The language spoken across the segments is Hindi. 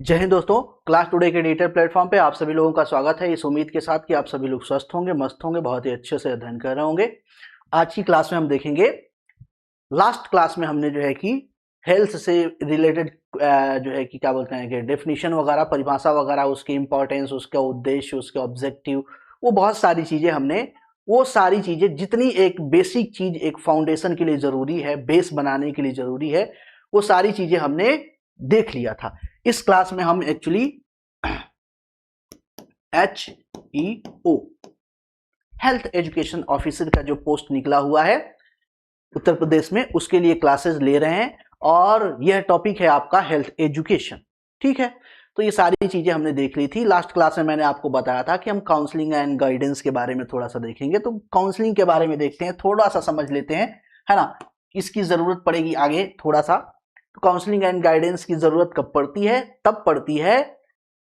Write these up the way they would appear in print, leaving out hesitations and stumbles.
जय हिंद दोस्तों, क्लास टुडे के डिजिटल प्लेटफॉर्म पे आप सभी लोगों का स्वागत है। इस उम्मीद के साथ कि आप सभी लोग स्वस्थ होंगे, मस्त होंगे, बहुत ही अच्छे से अध्ययन कर रहे होंगे। आज की क्लास में हम देखेंगे, लास्ट क्लास में हमने जो है कि हेल्थ से रिलेटेड जो है कि क्या बोलते हैं कि डेफिनेशन वगैरह, परिभाषा वगैरह, उसकी इंपॉर्टेंस, उसका उद्देश्य, उसके ऑब्जेक्टिव, वो बहुत सारी चीजें हमने, वो सारी चीजें जितनी एक बेसिक चीज एक फाउंडेशन के लिए जरूरी है, बेस बनाने के लिए जरूरी है, वो सारी चीजें हमने देख लिया था। इस क्लास में हम actually HEO health education officer का जो पोस्ट निकला हुआ है उत्तर प्रदेश में, उसके लिए क्लासेस ले रहे हैं और यह टॉपिक है आपका हेल्थ एजुकेशन। ठीक है, तो ये सारी चीजें हमने देख ली थी। लास्ट क्लास में मैंने आपको बताया था कि हम काउंसलिंग एंड गाइडेंस के बारे में थोड़ा सा देखेंगे, तो काउंसलिंग के बारे में देखते हैं, थोड़ा सा समझ लेते हैं, है ना। इसकी जरूरत पड़ेगी आगे थोड़ा सा। तो काउंसलिंग एंड गाइडेंस की जरूरत कब पड़ती है? तब पड़ती है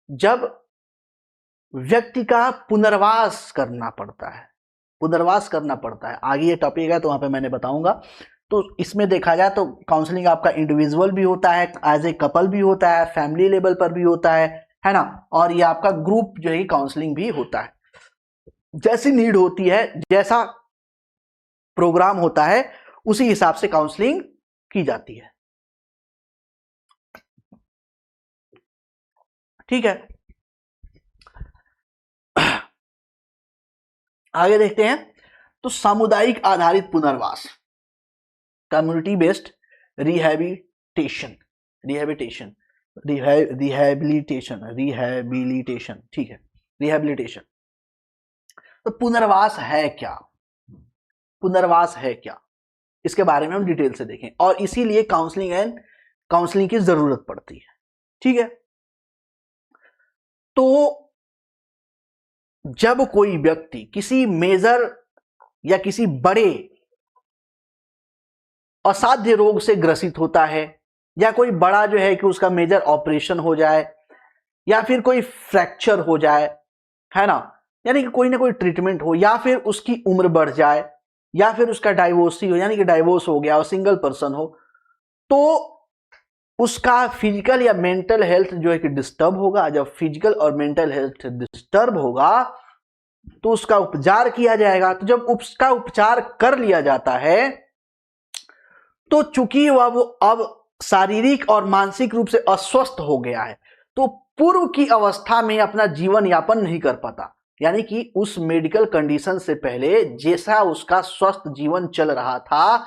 जब व्यक्ति का पुनर्वास करना पड़ता है, पुनर्वास करना पड़ता है। आगे ये टॉपिक है तो वहां पे मैंने बताऊंगा। तो इसमें देखा जाए तो काउंसलिंग आपका इंडिविजुअल भी होता है, एज ए कपल भी होता है, फैमिली लेवल पर भी होता है ना, और ये आपका ग्रुप जो है काउंसलिंग भी होता है। जैसी नीड होती है, जैसा प्रोग्राम होता है, उसी हिसाब से काउंसलिंग की जाती है। ठीक है, आगे देखते हैं। तो सामुदायिक आधारित पुनर्वास, community based rehabilitation, rehabilitation, rehabilitation, ठीक है, रिहैबिलिटेशन। तो पुनर्वास है क्या? पुनर्वास है क्या, इसके बारे में हम डिटेल से देखें, और इसीलिए काउंसलिंग की जरूरत पड़ती है। ठीक है, तो जब कोई व्यक्ति किसी मेजर या किसी बड़े असाध्य रोग से ग्रसित होता है, या कोई बड़ा जो है कि उसका मेजर ऑपरेशन हो जाए, या फिर कोई फ्रैक्चर हो जाए, है ना, यानी कि कोई ना कोई ट्रीटमेंट हो, या फिर उसकी उम्र बढ़ जाए, या फिर उसका डाइवोर्स हो, यानी कि डाइवोर्स हो गया और सिंगल पर्सन हो, तो उसका फिजिकल या मेंटल हेल्थ जो है कि डिस्टर्ब होगा। जब फिजिकल और मेंटल हेल्थ डिस्टर्ब होगा तो उसका उपचार किया जाएगा। तो जब उसका उपचार कर लिया जाता है तो चूंकि वो अब शारीरिक और मानसिक रूप से अस्वस्थ हो गया है, तो पूर्व की अवस्था में अपना जीवन यापन नहीं कर पाता, यानी कि उस मेडिकल कंडीशन से पहले जैसा उसका स्वस्थ जीवन चल रहा था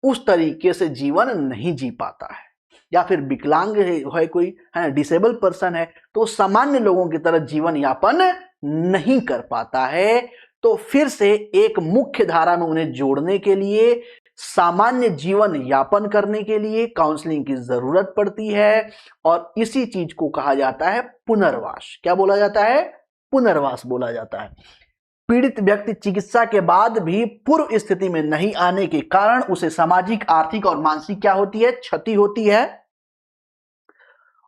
उस तरीके से जीवन नहीं जी पाता है। या फिर विकलांग है कोई, है डिसेबल पर्सन है, तो सामान्य लोगों की तरह जीवन यापन नहीं कर पाता है। तो फिर से एक मुख्य धारा में उन्हें जोड़ने के लिए, सामान्य जीवन यापन करने के लिए काउंसलिंग की जरूरत पड़ती है, और इसी चीज को कहा जाता है पुनर्वास। क्या बोला जाता है? पुनर्वास बोला जाता है। पीड़ित व्यक्ति चिकित्सा के बाद भी पूर्व स्थिति में नहीं आने के कारण उसे सामाजिक, आर्थिक और मानसिक क्या होती है? क्षति होती है,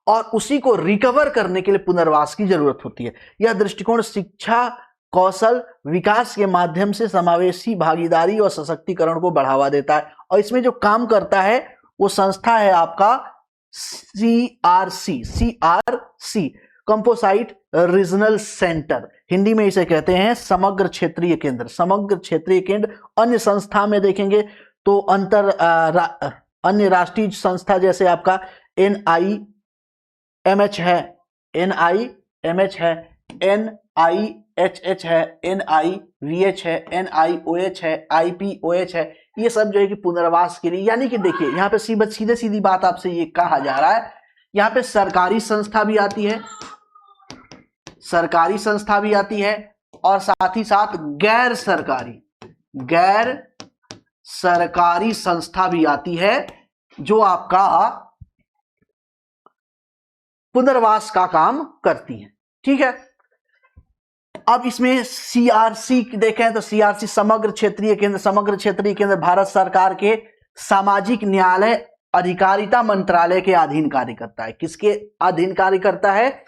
और उसी को रिकवर करने के लिए पुनर्वास की जरूरत होती है। यह दृष्टिकोण शिक्षा, कौशल विकास के माध्यम से समावेशी भागीदारी और सशक्तिकरण को बढ़ावा देता है। और इसमें जो काम करता है वो संस्था है आपका CRC, composite regional centre, Hindi में इसे कहते हैं समग्र क्षेत्रीय केंद्र। समग्र क्षेत्रीय केंद्र अन्य संस्था में देखेंगे तो अन्य राष्ट्रीय संस्था जैसे आपका NIMH है, NIMH है, NIHH है, NIVH है, NIOH है, IPOH है, ये सब जो है कि पुनर्वास के लिए, यानी कि देखिए यहाँ पे सीधे सीधी बात आपसे ये कहा जा रहा है, यहाँ पे सरकारी संस्था भी आती है, सरकारी संस्था भी आती है, और साथ ही साथ गैर सरकारी संस्था भी आती है जो आपका पुनर्वास का काम करती है। ठीक है, अब इसमें CRC देखें तो CRC समग्र क्षेत्रीय केंद्र, समग्र क्षेत्रीय केंद्र भारत सरकार के सामाजिक न्याय अधिकारिता मंत्रालय के अधीन कार्य करता है। किसके अधीन कार्य करता है?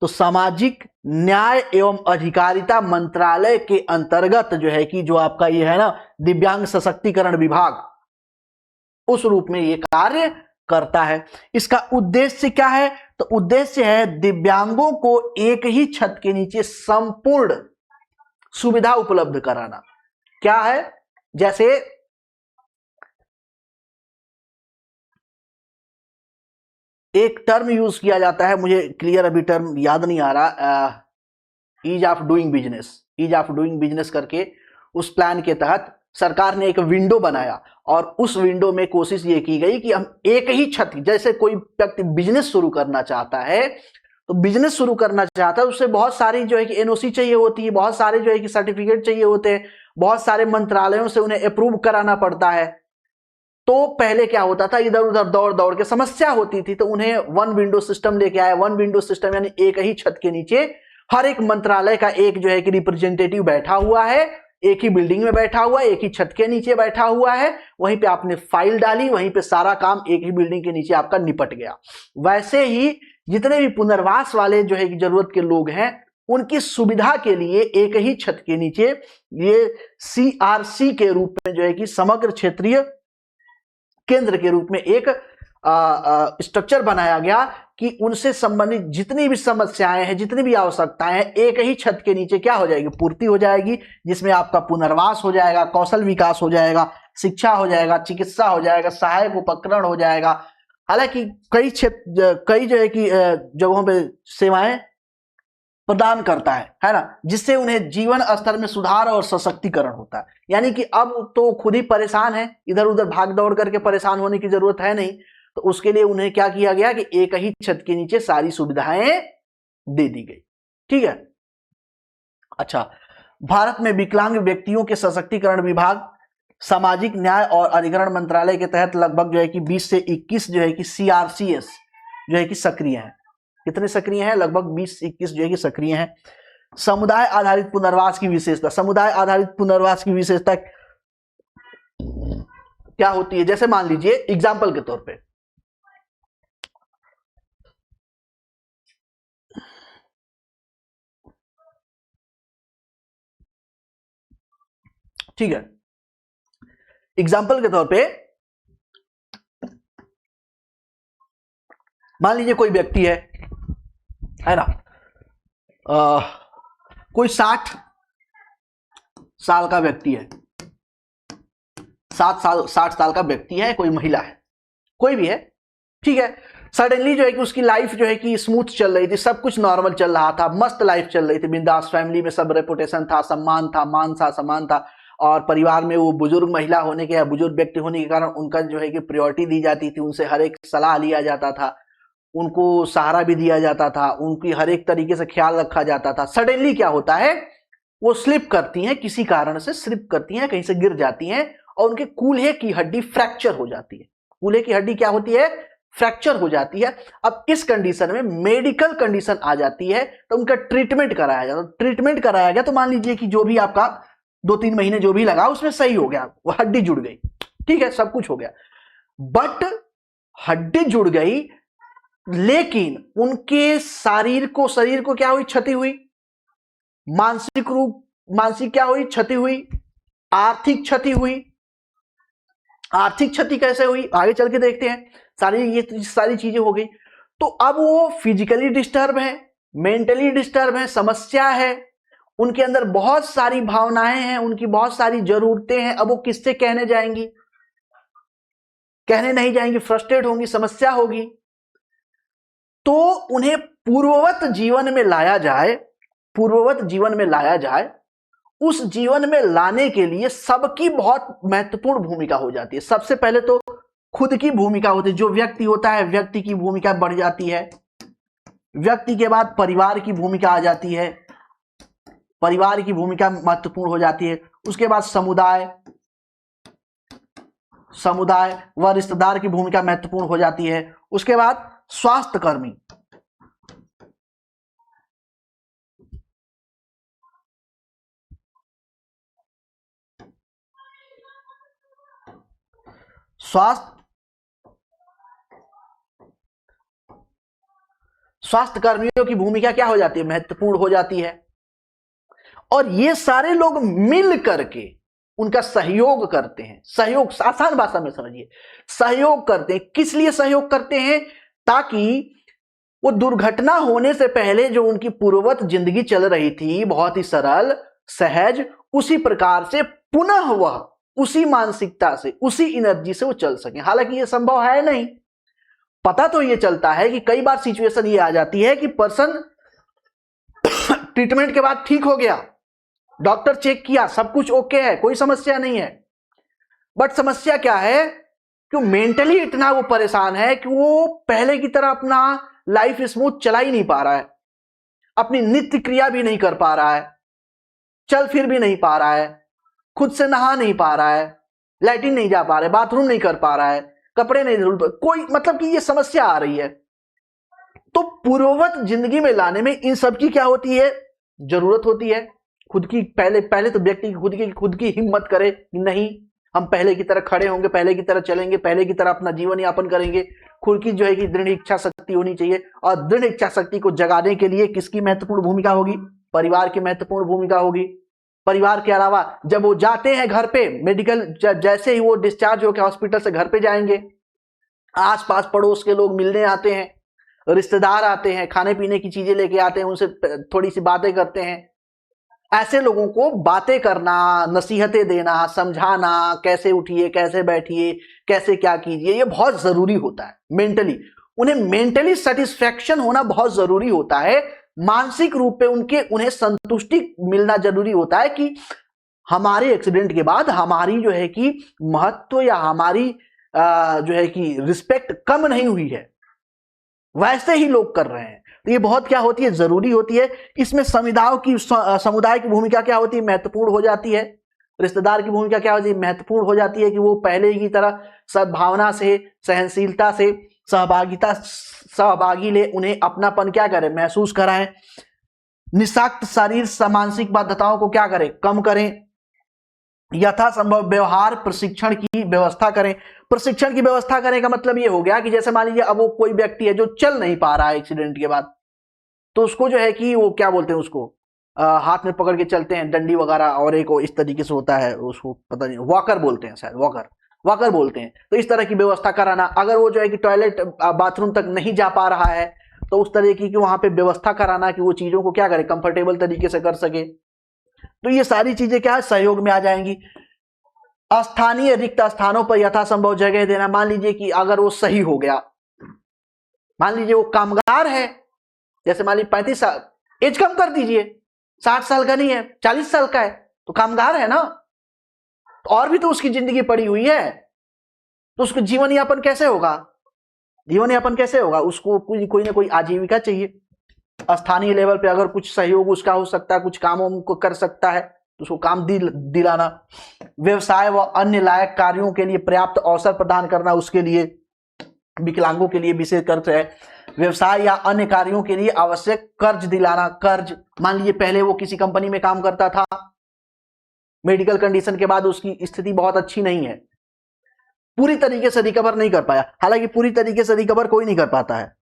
तो सामाजिक न्याय एवं अधिकारिता मंत्रालय के अंतर्गत जो है कि जो आपका ये है ना दिव्यांग सशक्तिकरण विभाग, उस रूप में ये कार्य करता है। इसका उद्देश्य क्या है? तो उद्देश्य है दिव्यांगों को एक ही छत के नीचे संपूर्ण सुविधा उपलब्ध कराना। क्या है? जैसे एक टर्म यूज किया जाता है, मुझे क्लियर अभी टर्म याद नहीं आ रहा, ease of doing business, ease of doing business करके उस प्लान के तहत सरकार ने एक विंडो बनाया और उस विंडो में कोशिश ये की गई कि हम एक ही छत, जैसे कोई व्यक्ति बिजनेस शुरू करना चाहता है तो बिजनेस शुरू करना चाहता है उससे बहुत सारी जो है कि एनओसी चाहिए होती है, बहुत सारे जो है कि सर्टिफिकेट चाहिए होते हैं, बहुत सारे मंत्रालयों से उन्हें अप्रूव कराना पड़ता है। तो पहले क्या होता था, इधर उधर दौड़ दौड़ के समस्या होती थी, तो उन्हें वन विंडो सिस्टम लेके आया। वन विंडो सिस्टम यानी एक ही छत के नीचे हर एक मंत्रालय का एक जो है कि रिप्रेजेंटेटिव बैठा हुआ है, एक ही बिल्डिंग में बैठा हुआ है, एक ही छत के नीचे बैठा हुआ है, वहीं पे आपने फाइल डाली, वहीं पे सारा काम एक ही बिल्डिंग के नीचे आपका निपट गया। वैसे ही जितने भी पुनर्वास वाले जो है कि जरूरत के लोग हैं उनकी सुविधा के लिए एक ही छत के नीचे ये CRC के रूप में जो है कि समग्र क्षेत्रीय केंद्र के रूप में एक स्ट्रक्चर बनाया गया कि उनसे संबंधित जितनी भी समस्याएं हैं, जितनी भी आवश्यकताएं हैं, एक ही छत के नीचे क्या हो जाएगी, पूर्ति हो जाएगी, जिसमें आपका पुनर्वास हो जाएगा, कौशल विकास हो जाएगा, शिक्षा हो जाएगा, चिकित्सा हो जाएगा, सहायक उपकरण हो जाएगा। हालांकि कई क्षेत्र, कई जो है कि जगहों पे सेवाएं प्रदान करता है ना, जिससे उन्हें जीवन स्तर में सुधार और सशक्तिकरण होता है। यानी कि अब तो खुद ही परेशान है, इधर उधर भाग दौड़ करके परेशान होने की जरूरत है नहीं, तो उसके लिए उन्हें क्या किया गया कि एक ही छत के नीचे सारी सुविधाएं दे दी गई। ठीक है। अच्छा, भारत में विकलांग व्यक्तियों के सशक्तिकरण विभाग सामाजिक न्याय और अधिकरण मंत्रालय के तहत लगभग जो है कि 20 से 21 जो है कि CRCS जो है कि सक्रिय है। कितने सक्रिय हैं? लगभग 20-21 जो है कि सक्रिय हैं। समुदाय आधारित पुनर्वास की विशेषता, समुदाय आधारित पुनर्वास की विशेषता क्या होती है? जैसे मान लीजिए एग्जाम्पल के तौर पे, ठीक है, एग्जाम्पल के तौर पे मान लीजिए कोई व्यक्ति है ना, कोई 60 साल का व्यक्ति है, 60 साल का व्यक्ति है, कोई महिला है, कोई भी है, ठीक है। सडनली जो है कि उसकी लाइफ जो है कि स्मूथ चल रही थी, सब कुछ नॉर्मल चल रहा था, मस्त लाइफ चल रही थी, बिंदास, फैमिली में सब रेपुटेशन था, सम्मान था, मान था, सम्मान था, और परिवार में वो बुजुर्ग महिला होने के या बुजुर्ग व्यक्ति होने के कारण उनका जो है कि प्रायोरिटी दी जाती थी, उनसे हर एक सलाह लिया जाता था, उनको सहारा भी दिया जाता था, उनकी हर एक तरीके से ख्याल रखा जाता था। सडनली क्या होता है, वो स्लिप करती हैं, किसी कारण से स्लिप करती हैं, कहीं से गिर जाती हैं और उनके कूल्हे की हड्डी फ्रैक्चर हो जाती है। कूल्हे की हड्डी क्या होती है? फ्रैक्चर हो जाती है। अब इस कंडीशन में मेडिकल कंडीशन आ जाती है तो उनका ट्रीटमेंट कराया जाता है। ट्रीटमेंट कराया गया तो मान लीजिए कि जो भी आपका 2-3 महीने जो भी लगा उसमें सही हो गया, वो हड्डी जुड़ गई, ठीक है, सब कुछ हो गया, बट हड्डी जुड़ गई लेकिन उनके शरीर को क्या हुई? क्षति हुई। मानसिक क्या हुई? क्षति हुई। आर्थिक क्षति हुई। आर्थिक क्षति कैसे हुई आगे चल के देखते हैं। ये सारी चीजें हो गई तो अब वो फिजिकली डिस्टर्ब है, मेंटली डिस्टर्ब है, समस्या है, उनके अंदर बहुत सारी भावनाएं हैं, उनकी बहुत सारी जरूरतें हैं। अब वो किससे कहने जाएंगी? कहने नहीं जाएंगी, फ्रस्ट्रेट होंगी, समस्या होगी। तो उन्हें पूर्ववत जीवन में लाया जाए, पूर्ववत जीवन में लाया जाए। उस जीवन में लाने के लिए सबकी बहुत महत्वपूर्ण भूमिका हो जाती है। सबसे पहले तो खुद की भूमिका होती है, जो व्यक्ति होता है व्यक्ति की भूमिका बढ़ जाती है। व्यक्ति के बाद परिवार की भूमिका आ जाती है, परिवार की भूमिका महत्वपूर्ण हो जाती है। उसके बाद समुदाय व रिश्तेदार की भूमिका महत्वपूर्ण हो जाती है। उसके बाद स्वास्थ्य कर्मी, स्वास्थ्य कर्मियों की भूमिका क्या हो जाती है? महत्वपूर्ण हो जाती है। और ये सारे लोग मिल करके उनका सहयोग करते हैं। सहयोग आसान भाषा में समझिए, सहयोग करते हैं। किस लिए सहयोग करते हैं? ताकि वो दुर्घटना होने से पहले जो उनकी पूर्ववत जिंदगी चल रही थी, बहुत ही सरल सहज, उसी प्रकार से पुनः वह उसी मानसिकता से, उसी एनर्जी से वो चल सके। हालांकि ये संभव है नहीं। पता तो ये चलता है कि कई बार सिचुएशन ये आ जाती है कि पर्सन ट्रीटमेंट के बाद ठीक हो गया, डॉक्टर चेक किया, सब कुछ ओके है, कोई समस्या नहीं है, बट समस्या क्या है कि मेंटली इतना वो परेशान है कि वो पहले की तरह अपना लाइफ स्मूथ चला ही नहीं पा रहा है, अपनी नित्य क्रिया भी नहीं कर पा रहा है, चल फिर भी नहीं पा रहा है, खुद से नहा नहीं पा रहा है, लैट्रिन नहीं जा पा रहा है, बाथरूम नहीं कर पा रहा है, कपड़े नहीं धुल, कोई मतलब कि ये समस्या आ रही है। तो पूर्ववत जिंदगी में लाने में इन सब की क्या होती है, जरूरत होती है। खुद की पहले तो व्यक्ति खुद की हिम्मत करे कि नहीं, हम पहले की तरह खड़े होंगे, पहले की तरह चलेंगे, पहले की तरह अपना जीवन यापन करेंगे। खुद की जो है कि दृढ़ इच्छा शक्ति होनी चाहिए, और दृढ़ इच्छा शक्ति को जगाने के लिए किसकी महत्वपूर्ण भूमिका होगी, परिवार की महत्वपूर्ण भूमिका होगी। परिवार के अलावा जब वो जाते हैं घर पे, मेडिकल जैसे ही वो डिस्चार्ज होकर हॉस्पिटल से घर पे जाएंगे, आसपास पड़ोस के लोग मिलने आते हैं, रिश्तेदार आते हैं, खाने पीने की चीजें लेके आते हैं, उनसे थोड़ी सी बातें करते हैं। ऐसे लोगों को बातें करना, नसीहतें देना, समझाना, कैसे उठिए, कैसे बैठिए, कैसे क्या कीजिए, ये बहुत जरूरी होता है। मेंटली उन्हें मेंटली सेटिस्फेक्शन होना बहुत जरूरी होता है, मानसिक रूप पे उन्हें संतुष्टि मिलना जरूरी होता है कि हमारे एक्सीडेंट के बाद हमारी जो है कि महत्व या हमारी जो है कि रिस्पेक्ट कम नहीं हुई है, वैसे ही लोग कर रहे हैं। तो ये बहुत क्या होती है, जरूरी होती है। इसमें समुदाय की भूमिका क्या होती है, महत्वपूर्ण हो जाती है। रिश्तेदार की भूमिका क्या होती है, महत्वपूर्ण हो जाती है कि वो पहले की तरह सद्भावना से, सहनशीलता से, सहभागी ले उन्हें अपनापन क्या करें, महसूस कराएं। निःशक्त शारीर मानसिक बाध्यताओं को क्या करें, कम करें। यथासंभव व्यवहार प्रशिक्षण की व्यवस्था करें। प्रशिक्षण की व्यवस्था करने का मतलब ये हो गया कि जैसे मान लीजिए अब वो कोई व्यक्ति है जो चल नहीं पा रहा है एक्सीडेंट के बाद, तो उसको जो है कि वो क्या बोलते हैं, उसको हाथ में पकड़ के चलते हैं, डंडी वगैरह, और एक इस तरीके से होता है, उसको पता नहीं, वॉकर बोलते हैं, शायद वॉकर बोलते हैं। तो इस तरह की व्यवस्था कराना। अगर वो जो है कि टॉयलेट बाथरूम तक नहीं जा पा रहा है तो उस तरीके की वहां पे व्यवस्था कराना कि वो चीजों को क्या करे, कंफर्टेबल तरीके से कर सके। तो ये सारी चीजें क्या है, सहयोग में आ जाएंगी। स्थानीय रिक्त स्थानों पर यथासंभव जगह देना। मान लीजिए कि अगर वो सही हो गया, मान लीजिए वो कामगार है, जैसे मान लीजिए 35 साल, एज कम कर दीजिए, 60 साल का नहीं है, 40 साल का है, तो कामगार है ना, तो और भी तो उसकी जिंदगी पड़ी हुई है, तो उसको जीवन यापन कैसे होगा, उसको कोई ना कोई आजीविका चाहिए। स्थानीय लेवल पे अगर कुछ सहयोग उसका हो सकता है, कुछ कामों को कर सकता है, तो उसको काम दिलाना। व्यवसाय व अन्य लायक कार्यों के लिए पर्याप्त अवसर प्रदान करना, उसके लिए विकलांगों के लिए विशेष कर है। व्यवसाय या अन्य कार्यों के लिए आवश्यक कर्ज दिलाना। कर्ज, मान लीजिए पहले वो किसी कंपनी में काम करता था, मेडिकल कंडीशन के बाद उसकी स्थिति बहुत अच्छी नहीं है, पूरी तरीके से रिकवर नहीं कर पाया। हालांकि पूरी तरीके से रिकवर कोई नहीं कर पाता है।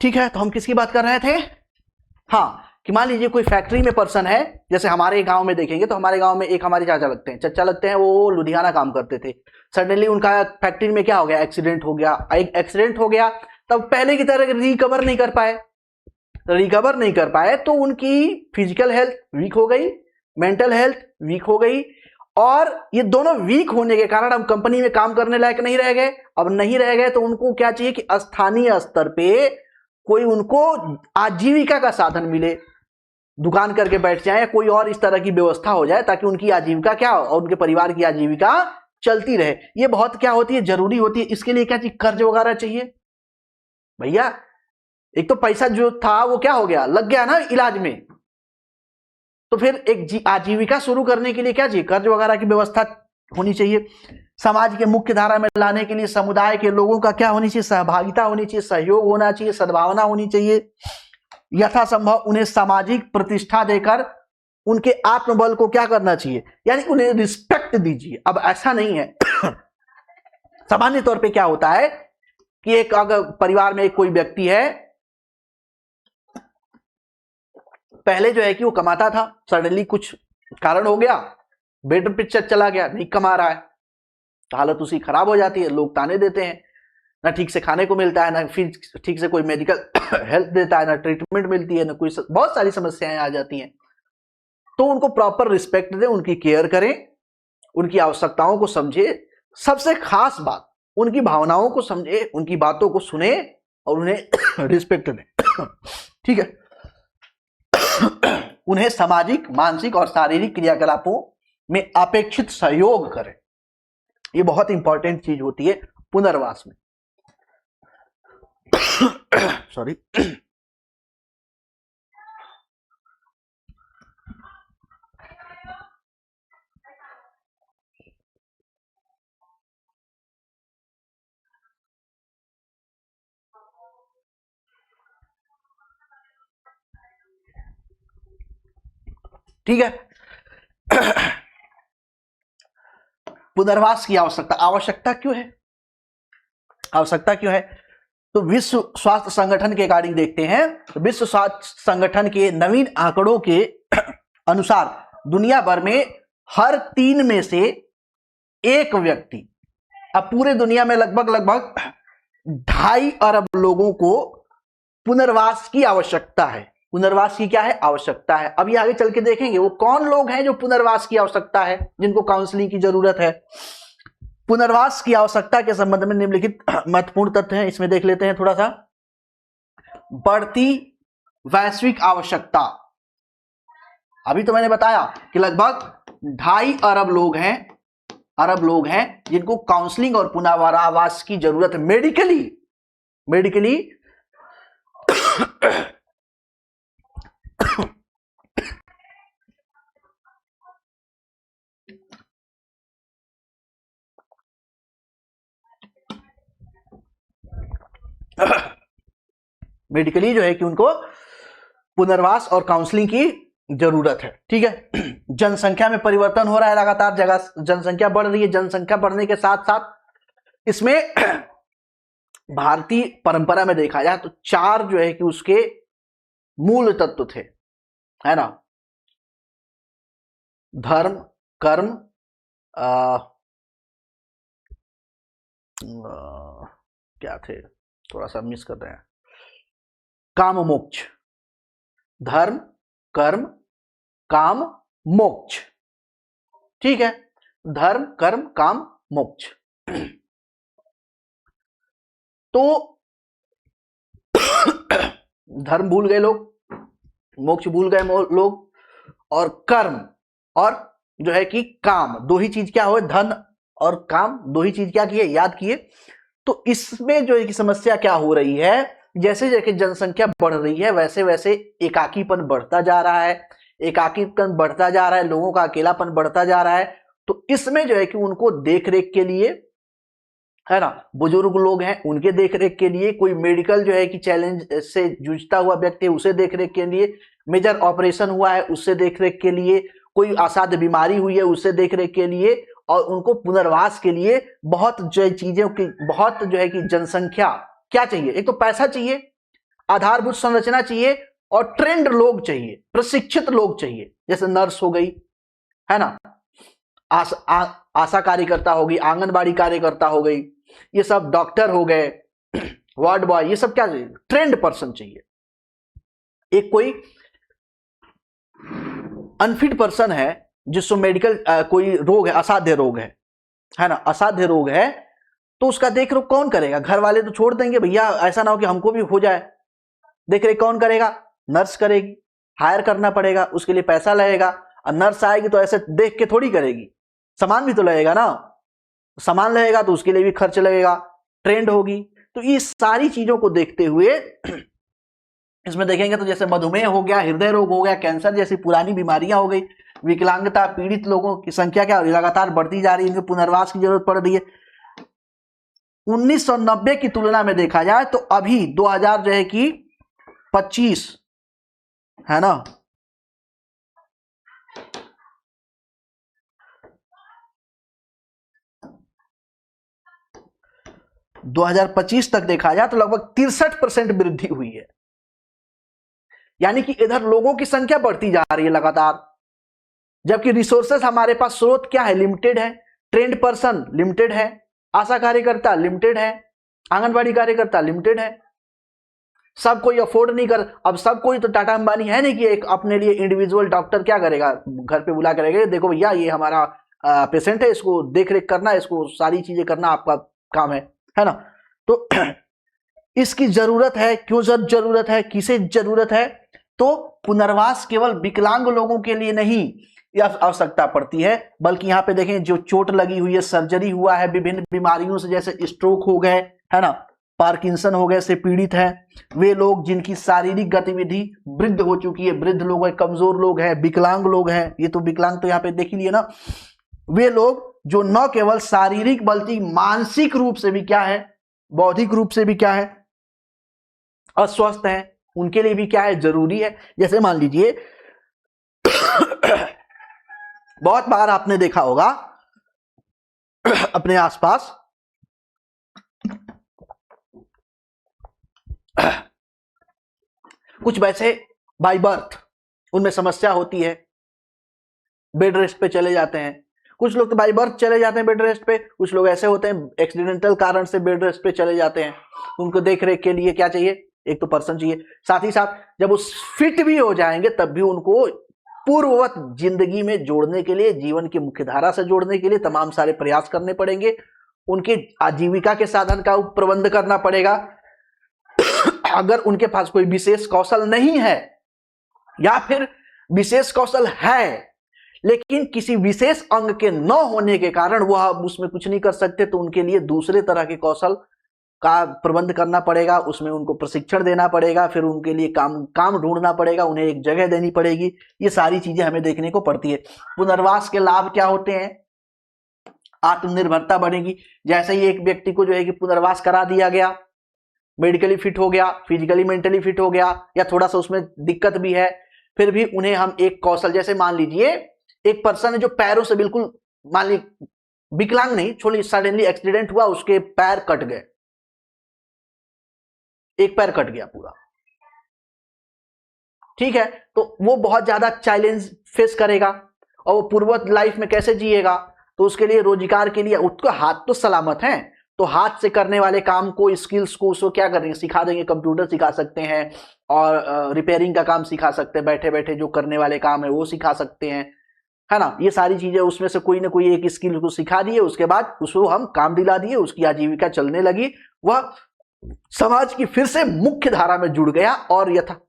ठीक है, तो हम किसकी बात कर रहे थे? हाँ, कि मान लीजिए कोई फैक्ट्री में पर्सन है, जैसे हमारे गांव में देखेंगे तो हमारे गांव में एक हमारे चाचा लगते हैं, चचा लगते हैं, वो लुधियाना काम करते थे। सडनली उनका फैक्ट्री में क्या हो गया, एक्सीडेंट हो गया। एक एक्सीडेंट हो गया तब पहले की तरह रिकवर नहीं कर पाए तो उनकी फिजिकल हेल्थ वीक हो गई, मेंटल हेल्थ वीक हो गई, और ये दोनों वीक होने के कारण हम कंपनी में काम करने लायक नहीं रह गए। अब नहीं रह गए तो उनको क्या चाहिए कि स्थानीय स्तर पे कोई उनको आजीविका का साधन मिले, दुकान करके बैठ जाए या कोई और इस तरह की व्यवस्था हो जाए ताकि उनकी आजीविका क्या हो और उनके परिवार की आजीविका चलती रहे। ये बहुत क्या होती है, जरूरी होती है। इसके लिए क्या चाहिए, कर्ज वगैरह चाहिए भैया। एक तो पैसा जो था वो क्या हो गया, लग गया ना इलाज में, तो फिर एक आजीविका शुरू करने के लिए क्या चाहिए, कर्ज वगैरह की व्यवस्था होनी चाहिए। समाज के मुख्य धारा में लाने के लिए समुदाय के लोगों का क्या होनी चाहिए, सहभागिता होनी चाहिए, सहयोग होना चाहिए, सद्भावना होनी चाहिए। यथासंभव उन्हें सामाजिक प्रतिष्ठा देकर उनके आत्मबल को क्या करना चाहिए, यानी उन्हें रिस्पेक्ट दीजिए। अब ऐसा नहीं है सामान्य तौर पे क्या होता है कि एक अगर परिवार में एक कोई व्यक्ति है, पहले जो है कि वो कमाता था, सडनली कुछ कारण हो गया, बेड पे चला गया, नहीं कमा रहा है, तो हालत उसकी खराब हो जाती है। लोग ताने देते हैं, ना ठीक से खाने को मिलता है, ना फिर ठीक से कोई मेडिकल हेल्प देता है, ना ट्रीटमेंट मिलती है, ना कोई, बहुत सारी समस्याएं आ जाती हैं। तो उनको प्रॉपर रिस्पेक्ट दें, उनकी केयर करें, उनकी आवश्यकताओं को समझे, सबसे खास बात उनकी भावनाओं को समझे, उनकी बातों को सुने और उन्हें रिस्पेक्ट दें। ठीक है। उन्हें सामाजिक, मानसिक और शारीरिक क्रियाकलापों में अपेक्षित सहयोग करें। ये बहुत इंपॉर्टेंट चीज होती है पुनर्वास में। सॉरी। ठीक है। पुनर्वास की आवश्यकता क्यों है, आवश्यकता क्यों है? तो विश्व स्वास्थ्य संगठन के अकॉर्डिंग देखते हैं तो विश्व स्वास्थ्य संगठन के नवीन आंकड़ों के अनुसार दुनिया भर में हर 3 में से 1 व्यक्ति, अब पूरे दुनिया में लगभग 2.5 अरब लोगों को पुनर्वास की आवश्यकता है। पुनर्वास की क्या है, आवश्यकता है। अभी आगे चल के देखेंगे वो कौन लोग हैं जो पुनर्वास की आवश्यकता है, जिनको काउंसलिंग की जरूरत है। पुनर्वास की आवश्यकता के संबंध में निम्नलिखित महत्वपूर्ण तथ्य हैं, इसमें देख लेते हैं थोड़ा सा। बढ़ती वैश्विक आवश्यकता, अभी तो मैंने बताया कि लगभग 2.5 अरब लोग हैं जिनको काउंसलिंग और पुनर्वास की जरूरत है। मेडिकली मेडिकली जो है कि उनको पुनर्वास और काउंसलिंग की जरूरत है। ठीक है। जनसंख्या में परिवर्तन हो रहा है, लगातार जगह जनसंख्या बढ़ रही है। जनसंख्या बढ़ने के साथ साथ इसमें भारतीय परंपरा में देखा जाए तो 4 जो है कि उसके मूल तत्व थे, है ना। धर्म, कर्म, क्या थे, थोड़ा सा मिस कर रहे हैं, काम मोक्ष। धर्म, कर्म, काम, मोक्ष। ठीक है। धर्म, कर्म, काम, मोक्ष। तो धर्म भूल गए लोग, मोक्ष भूल गए लोग, और कर्म और जो है कि काम, 2 ही चीज क्या हो, धन और काम, 2 ही चीज क्या किए, याद किए। तो इसमें जो है कि समस्या क्या हो रही है, जैसे जैसे जनसंख्या बढ़ रही है वैसे वैसे एकाकीपन बढ़ता जा रहा है, लोगों का अकेलापन बढ़ता जा रहा है। तो इसमें जो है कि उनको देखरेख के लिए, है ना, बुजुर्ग लोग हैं उनके देखरेख के लिए, कोई मेडिकल जो है कि चैलेंज से जूझता हुआ व्यक्ति है उसे देखरेख के लिए, मेजर ऑपरेशन हुआ है उससे देखरेख के लिए, कोई असाध्य बीमारी हुई है उससे देखरेख के लिए, और उनको पुनर्वास के लिए बहुत जो चीजें की, बहुत जो है कि जनसंख्या क्या चाहिए, एक तो पैसा चाहिए, आधारभूत संरचना चाहिए, और ट्रेंड लोग चाहिए, प्रशिक्षित लोग चाहिए, जैसे नर्स हो गई, है ना, आशा कार्यकर्ता होगी, आंगनबाड़ी कार्यकर्ता हो गई, ये सब डॉक्टर हो गए, वार्ड बॉय, ये सब क्या चाहिए, ट्रेंड पर्सन चाहिए। एक कोई अनफिट पर्सन है जिसको मेडिकल कोई रोग है, असाध्य रोग है ना, असाध्य रोग है, तो उसका देख रेख कौन करेगा? घर वाले तो छोड़ देंगे, भैया ऐसा ना हो कि हमको भी हो जाए, देख रेख कौन करेगा? नर्स करेगी, हायर करना पड़ेगा, उसके लिए पैसा लगेगा, और नर्स आएगी तो ऐसे देख के थोड़ी करेगी, सामान भी तो लगेगा ना, सामान लगेगा तो उसके लिए भी खर्च लगेगा, ट्रेंड होगी। तो ये सारी चीजों को देखते हुए इसमें देखेंगे तो जैसे मधुमेह हो गया, हृदय रोग हो गया, कैंसर जैसी पुरानी बीमारियां हो गई, विकलांगता पीड़ित लोगों की संख्या क्या लगातार बढ़ती जा रही है, इनके पुनर्वास की जरूरत पड़ रही है। 1990 की तुलना में देखा जाए तो अभी 2000 जो है कि 25 है ना, 2025 तक देखा जाए तो लगभग 63% वृद्धि हुई है। यानी कि इधर लोगों की संख्या बढ़ती जा रही है लगातार, जबकि रिसोर्सेस हमारे पास स्रोत क्या है, लिमिटेड है, ट्रेंड पर्सन लिमिटेड है, आशा कार्यकर्ता लिमिटेड है, आंगनबाड़ी कार्यकर्ता लिमिटेड है, सब कोई अफोर्ड नहीं कर, अब सब कोई तो टाटा अंबानी है नहीं कि एक अपने लिए इंडिविजुअल डॉक्टर क्या करेगा, घर पे बुला करेगा, देखो भैया ये हमारा पेशेंट है, इसको देख रेख करना, इसको सारी चीजें करना आपका काम है ना। तो इसकी जरूरत है, क्यों जरूरत है, किसे जरूरत है? तो पुनर्वास केवल विकलांग लोगों के लिए नहीं यह आवश्यकता पड़ती है, बल्कि यहाँ पे देखें जो चोट लगी हुई है, सर्जरी हुआ है, विभिन्न बीमारियों से जैसे स्ट्रोक हो गए, है ना, पार्किंसन हो गए से पीड़ित है, वे लोग जिनकी शारीरिक गतिविधि वृद्ध हो चुकी है, वृद्ध लोग हैं, कमजोर लोग हैं, विकलांग लोग हैं, ये तो विकलांग तो यहाँ पे देख ही लिए ना, वे लोग जो न केवल शारीरिक बल्कि मानसिक रूप से भी क्या है, बौद्धिक रूप से भी क्या है, अस्वस्थ है, उनके लिए भी क्या है, जरूरी है। जैसे मान लीजिए बहुत बार आपने देखा होगा अपने आसपास कुछ वैसे बाय बर्थ उनमें समस्या होती है, बेड रेस्ट पे चले जाते हैं, कुछ लोग तो बाय बर्थ चले जाते हैं बेड रेस्ट पे, कुछ लोग ऐसे होते हैं एक्सीडेंटल कारण से बेड रेस्ट पे चले जाते हैं। उनको देख रेख के लिए क्या चाहिए, एक तो पर्सन चाहिए, साथ ही साथ जब वो फिट भी हो जाएंगे तब भी उनको पूर्ववत जिंदगी में जोड़ने के लिए, जीवन की मुख्य धारा से जोड़ने के लिए तमाम सारे प्रयास करने पड़ेंगे, उनके आजीविका के साधन का प्रबंध करना पड़ेगा। अगर उनके पास कोई विशेष कौशल नहीं है या फिर विशेष कौशल है लेकिन किसी विशेष अंग के न होने के कारण वह उसमें कुछ नहीं कर सकते, तो उनके लिए दूसरे तरह के कौशल का प्रबंध करना पड़ेगा, उसमें उनको प्रशिक्षण देना पड़ेगा, फिर उनके लिए काम ढूंढना पड़ेगा, उन्हें एक जगह देनी पड़ेगी। ये सारी चीजें हमें देखने को पड़ती है। पुनर्वास के लाभ क्या होते हैं? आत्मनिर्भरता बढ़ेगी। जैसे ही एक व्यक्ति को जो है कि पुनर्वास करा दिया गया, मेडिकली फिट हो गया, फिजिकली मेंटली फिट हो गया, या थोड़ा सा उसमें दिक्कत भी है, फिर भी उन्हें हम एक कौशल, जैसे मान लीजिए एक पर्सन है जो पैरों से बिल्कुल, मान लीजिए विकलांग नहीं, छोड़ी सडनली एक्सीडेंट हुआ, उसके पैर कट गए, एक पैर कट गया पूरा, ठीक है, तो वो बहुत ज्यादा चैलेंज फेस करेगा और वो पूर्ववत लाइफ में कैसे जिएगा? तो उसके लिए रोजगार के लिए उसका हाथ तो सलामत है, तो हाथ से करने वाले काम को, स्किल्स को उसको क्या करेंगे, सिखा देंगे, कंप्यूटर सिखा सकते हैं और रिपेयरिंग का काम सिखा सकते हैं, बैठे बैठे जो करने वाले काम है वो सिखा सकते हैं, है ना। ये सारी चीजें उसमें से कोई ना कोई एक स्किल को सिखा दिए, उसके बाद उसको हम काम दिला दिए, उसकी आजीविका चलने लगी, वह समाज की फिर से मुख्य धारा में जुड़ गया और यथा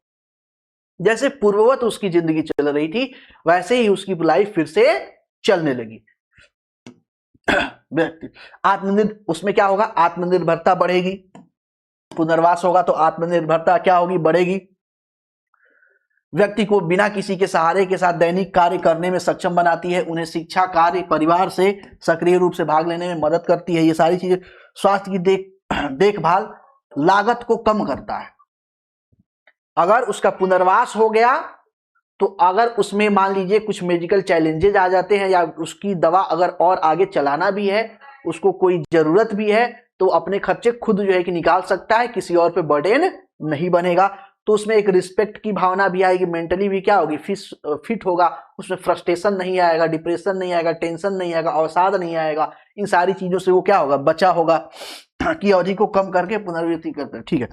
जैसे पूर्ववत उसकी जिंदगी चल रही थी वैसे ही उसकी लाइफ फिर से चलने लगी। उसमें क्या होगा, आत्मनिर्भरता बढ़ेगी। पुनर्वास होगा तो आत्मनिर्भरता क्या होगी, बढ़ेगी। व्यक्ति को बिना किसी के सहारे के साथ दैनिक कार्य करने में सक्षम बनाती है, उन्हें शिक्षा, कार्य, परिवार से सक्रिय रूप से भाग लेने में मदद करती है। ये सारी चीजें, स्वास्थ्य की देखभाल लागत को कम करता है। अगर उसका पुनर्वास हो गया तो अगर उसमें मान लीजिए कुछ मेडिकल चैलेंजेस आ जाते हैं या उसकी दवा अगर और आगे चलाना भी है, उसको कोई जरूरत भी है, तो अपने खर्चे खुद जो है कि निकाल सकता है, किसी और पे बर्डन नहीं बनेगा। तो उसमें एक रिस्पेक्ट की भावना भी आएगी, मेंटली भी क्या होगी, फिट होगा, उसमें फ्रस्ट्रेशन नहीं आएगा, डिप्रेशन नहीं आएगा, टेंशन नहीं आएगा, अवसाद नहीं आएगा, इन सारी चीजों से वो क्या होगा, बचा होगा, की अवधि को कम करके पुनरावृत्ति करते हैं। ठीक है,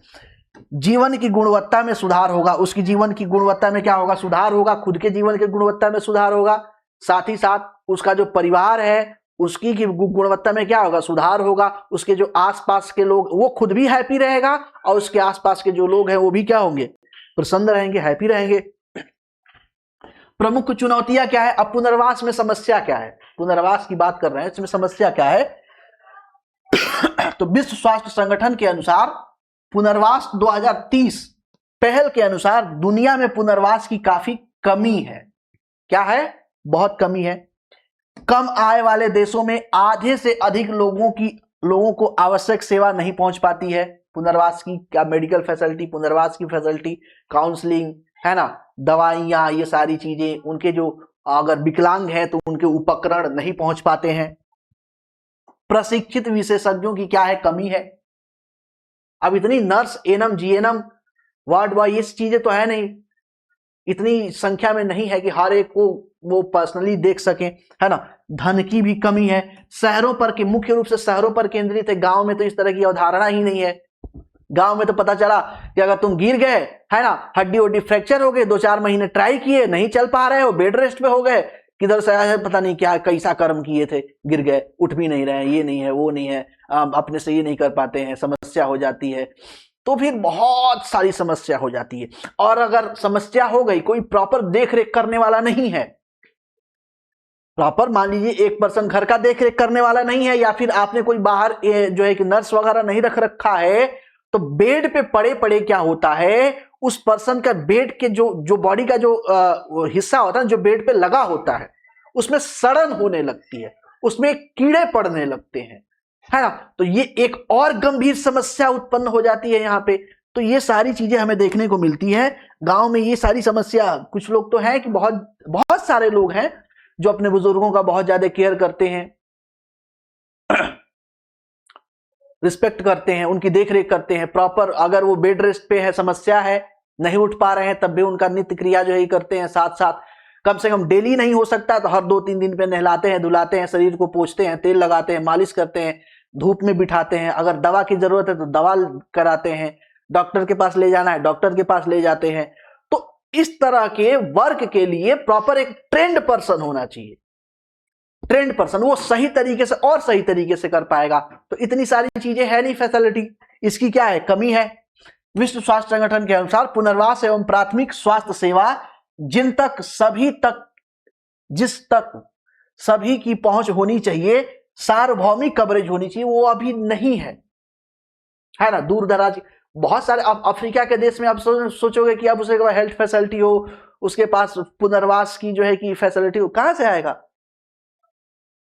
जीवन की गुणवत्ता में सुधार होगा, उसकी जीवन की गुणवत्ता में क्या होगा, सुधार होगा, खुद के जीवन की गुणवत्ता में सुधार होगा, साथ ही साथ उसका जो परिवार है उसकी की गुणवत्ता में क्या होगा, सुधार होगा, उसके जो आसपास के लोग वो खुद भी हैप्पी रहेगा और उसके आसपास के जो लोग हैं वो भी क्या होंगे, प्रसन्न रहेंगे, हैप्पी रहेंगे। प्रमुख चुनौतियां क्या है, अब पुनर्वास में समस्या क्या है, पुनर्वास की बात कर रहे हैं, इसमें समस्या क्या है। तो विश्व स्वास्थ्य संगठन के अनुसार पुनर्वास 2030 पहल के अनुसार दुनिया में पुनर्वास की काफी कमी है। क्या है, बहुत कमी है। कम आय वाले देशों में आधे से अधिक लोगों को आवश्यक सेवा नहीं पहुंच पाती है, पुनर्वास की क्या मेडिकल फैसिलिटी, पुनर्वास की फैसिलिटी, काउंसलिंग है ना, दवाइयां, ये सारी चीजें, उनके जो अगर विकलांग है तो उनके उपकरण नहीं पहुंच पाते हैं। प्रशिक्षित विशेषज्ञों की क्या है, कमी है। अब इतनी nurse, ANM, GNM, ward boy, ये चीजें तो है नहीं, इतनी संख्या में नहीं है कि हर एक को वो पर्सनली देख सके, है ना। धन की भी कमी है, शहरों पर के मुख्य रूप से शहरों पर केंद्रित है, गांव में तो इस तरह की अवधारणा ही नहीं है। गांव में तो पता चला कि अगर तुम गिर गए, है ना, हड्डी वड्डी फ्रैक्चर हो गए, 2-4 महीने ट्राई किए, नहीं चल पा रहे हो, बेड रेस्ट पे हो गए, किधर से आया है पता नहीं क्या, कैसा कर्म किए थे, गिर गए, उठ भी नहीं रहे हैं, ये नहीं है, वो नहीं है, अपने से ये नहीं कर पाते हैं, समस्या हो जाती है, तो फिर बहुत सारी समस्या हो जाती है। और अगर समस्या हो गई, कोई प्रॉपर देख रेख करने वाला नहीं है, प्रॉपर मान लीजिए एक पर्सन घर का देख रेख करने वाला नहीं है, या फिर आपने कोई बाहर जो है कि नर्स वगैरह नहीं रखा है, तो बेड पे पड़े पड़े क्या होता है, उस पर्सन का बेड के जो बॉडी का जो हिस्सा होता है, जो बेड पे लगा होता है, उसमें सड़न होने लगती है, उसमें कीड़े पड़ने लगते हैं, है ना। तो ये एक और गंभीर समस्या उत्पन्न हो जाती है यहाँ पे। तो ये सारी चीजें हमें देखने को मिलती है गांव में, ये सारी समस्या। कुछ लोग तो हैं कि बहुत सारे लोग हैं जो अपने बुजुर्गों का बहुत ज्यादा केयर करते हैं, रिस्पेक्ट करते हैं, उनकी देखरेख करते हैं प्रॉपर। अगर वो बेड रेस्ट पे है, समस्या है, नहीं उठ पा रहे हैं, तब भी उनका नित्य क्रिया जो है करते हैं। साथ साथ कम से कम डेली नहीं हो सकता तो हर 2-3 दिन पे नहलाते हैं, धुलाते हैं, शरीर को पोंछते हैं, तेल लगाते हैं, मालिश करते हैं, धूप में बिठाते हैं। अगर दवा की जरूरत है तो दवा कराते हैं, डॉक्टर के पास ले जाना है डॉक्टर के पास ले जाते हैं। तो इस तरह के वर्क के लिए प्रॉपर एक ट्रेंड पर्सन होना चाहिए, ट्रेंड पर्सन, वो सही तरीके से और सही तरीके से कर पाएगा। तो इतनी सारी चीजें है नहीं फैसिलिटी, इसकी क्या है, कमी है। विश्व स्वास्थ्य संगठन के अनुसार पुनर्वास एवं प्राथमिक स्वास्थ्य सेवा जिस तक सभी की पहुंच होनी चाहिए, सार्वभौमिक कवरेज होनी चाहिए, वो अभी नहीं है ना। दूर दराज बहुत सारे, अब अफ्रीका के देश में आप सोचोगे कि अब उसके पास हेल्थ फैसिलिटी हो, उसके पास पुनर्वास की जो है कि फैसिलिटी हो, कहां से आएगा।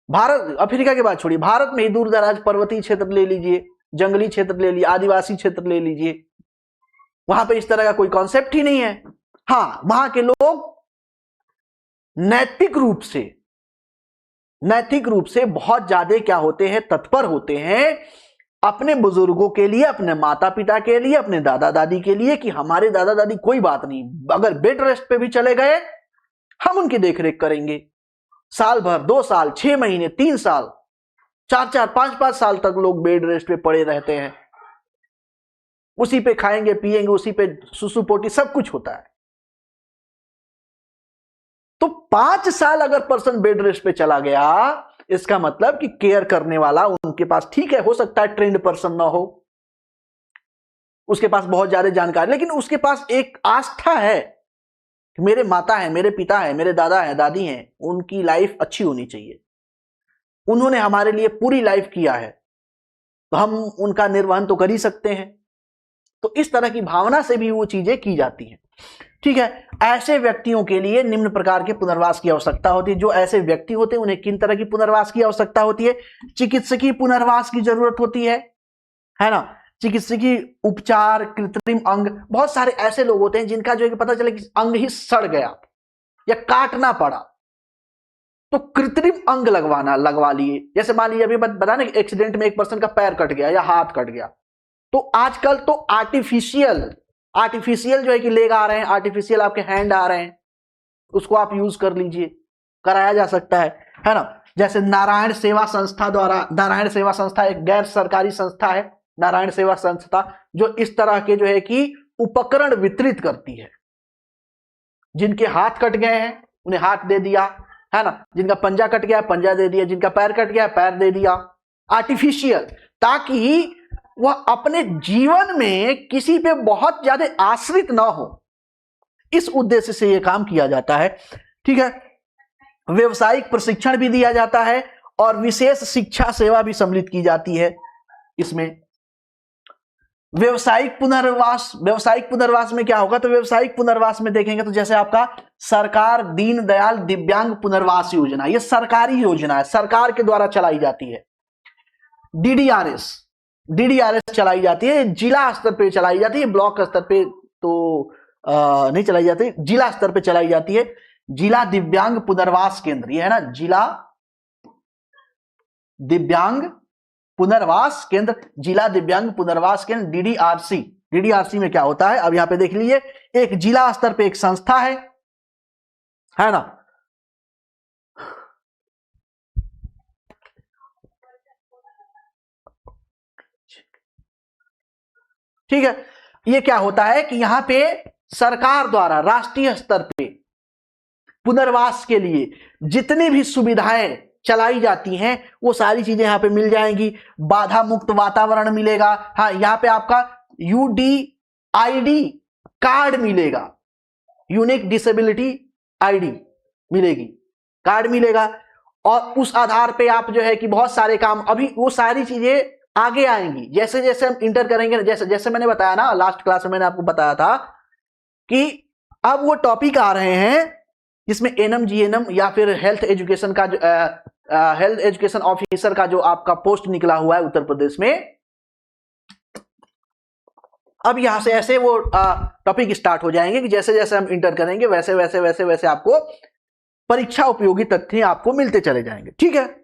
भारत, अफ्रीका के बाद छोड़िए, भारत में ही दूर दराज पर्वतीय क्षेत्र ले लीजिए, जंगली क्षेत्र ले लीजिए, आदिवासी क्षेत्र ले लीजिए, वहां पे इस तरह का कोई कॉन्सेप्ट ही नहीं है। हाँ, वहां के लोग नैतिक रूप से बहुत ज्यादा क्या होते हैं, तत्पर होते हैं अपने बुजुर्गों के लिए, अपने माता पिता के लिए, अपने दादा दादी के लिए, कि हमारे दादा दादी कोई बात नहीं, अगर बेड रेस्ट पे भी चले गए हम उनकी देखरेख करेंगे। साल भर, 2 साल, 6 महीने, 3 साल, 4-4, 5-5 साल तक लोग बेड रेस्ट पे पड़े रहते हैं, उसी पे खाएंगे पिएंगे, उसी पे सुसु पोटी सब कुछ होता है। तो 5 साल अगर पर्सन बेड रेस्ट पे चला गया, इसका मतलब कि केयर करने वाला उनके पास, ठीक है, हो सकता है ट्रेंड पर्सन ना हो, उसके पास बहुत ज्यादा जानकारी, लेकिन उसके पास एक आस्था है कि मेरे माता है, मेरे पिता है, मेरे दादा है, दादी हैं, उनकी लाइफ अच्छी होनी चाहिए, उन्होंने हमारे लिए पूरी लाइफ किया है, तो हम उनका निर्वहन तो कर ही सकते हैं। तो इस तरह की भावना से भी वो चीजें की जाती हैं। ठीक है, ऐसे व्यक्तियों के लिए निम्न प्रकार के पुनर्वास की आवश्यकता होती है। जो ऐसे व्यक्ति होते हैं उन्हें किन तरह की पुनर्वास की आवश्यकता होती है, चिकित्सकीय पुनर्वास की जरूरत होती है ना, चिकित्सकीय उपचार, कृत्रिम अंग। बहुत सारे ऐसे लोग होते हैं जिनका जो है पता चले कि अंग ही सड़ गया या काटना पड़ा, तो कृत्रिम अंग लगवा लिए। जैसे मान लीजिए अभी बता ना, एक्सीडेंट में एक पर्सन का पैर कट गया या हाथ कट गया, तो आजकल तो आर्टिफिशियल आर्टिफिशियल जो है कि लेग आ रहे हैं, आर्टिफिशियल आपके हैंड आ रहे हैं, उसको आप यूज कर लीजिए, कराया जा सकता है ना। जैसे नारायण सेवा संस्था द्वारा, नारायण सेवा संस्था एक गैर सरकारी संस्था है, नारायण सेवा संस्था, जो इस तरह के जो है कि उपकरण वितरित करती है। जिनके हाथ कट गए हैं उन्हें हाथ दे दिया, है ना, जिनका पंजा कट गया पंजा दे दिया, जिनका पैर कट गया पैर दे दिया, आर्टिफिशियल, ताकि वह अपने जीवन में किसी पे बहुत ज्यादा आश्रित ना हो, इस उद्देश्य से यह काम किया जाता है। ठीक है, व्यवसायिक प्रशिक्षण भी दिया जाता है और विशेष शिक्षा सेवा भी सम्मिलित की जाती है इसमें। व्यावसायिक पुनर्वास में क्या होगा, तो व्यावसायिक पुनर्वास में देखेंगे तो जैसे आपका सरकार दीनदयाल दिव्यांग पुनर्वास योजना, ये सरकारी योजना है, सरकार के द्वारा चलाई जाती है। डीडीआरएस चलाई जाती है, जिला स्तर पे चलाई जाती है, ब्लॉक स्तर पे तो नहीं चलाई जाती, जिला स्तर पे चलाई जाती है। जिला दिव्यांग पुनर्वास केंद्र, ये है ना, जिला दिव्यांग पुनर्वास केंद्र, जिला दिव्यांग पुनर्वास केंद्र, डीडीआरसी। डीडीआरसी में क्या होता है, अब यहां पे देख लीजिए, एक जिला स्तर पे एक संस्था है ना, ठीक है। ये क्या होता है कि यहां पे सरकार द्वारा राष्ट्रीय स्तर पे पुनर्वास के लिए जितनी भी सुविधाएं चलाई जाती हैं वो सारी चीजें यहां पे मिल जाएंगी। बाधा मुक्त वातावरण मिलेगा, हाँ, यहां पे आपका यूडीआईडी कार्ड मिलेगा, यूनिक डिसेबिलिटी आईडी मिलेगी, कार्ड मिलेगा, और उस आधार पे आप जो है कि बहुत सारे काम, अभी वो सारी चीजें आगे आएंगी जैसे जैसे हम इंटर करेंगे। जैसे जैसे मैंने बताया ना, लास्ट क्लास में मैंने आपको बताया था कि अब वो टॉपिक आ रहे हैं जिसमें एनएम जीएनएम या फिर हेल्थ एजुकेशन का, हेल्थ एजुकेशन ऑफिसर का जो आपका पोस्ट निकला हुआ है उत्तर प्रदेश में, अब यहां से ऐसे वो टॉपिक स्टार्ट हो जाएंगे कि जैसे जैसे हम इंटर करेंगे वैसे वैसे वैसे वैसे आपको परीक्षा उपयोगी तथ्य आपको मिलते चले जाएंगे। ठीक है,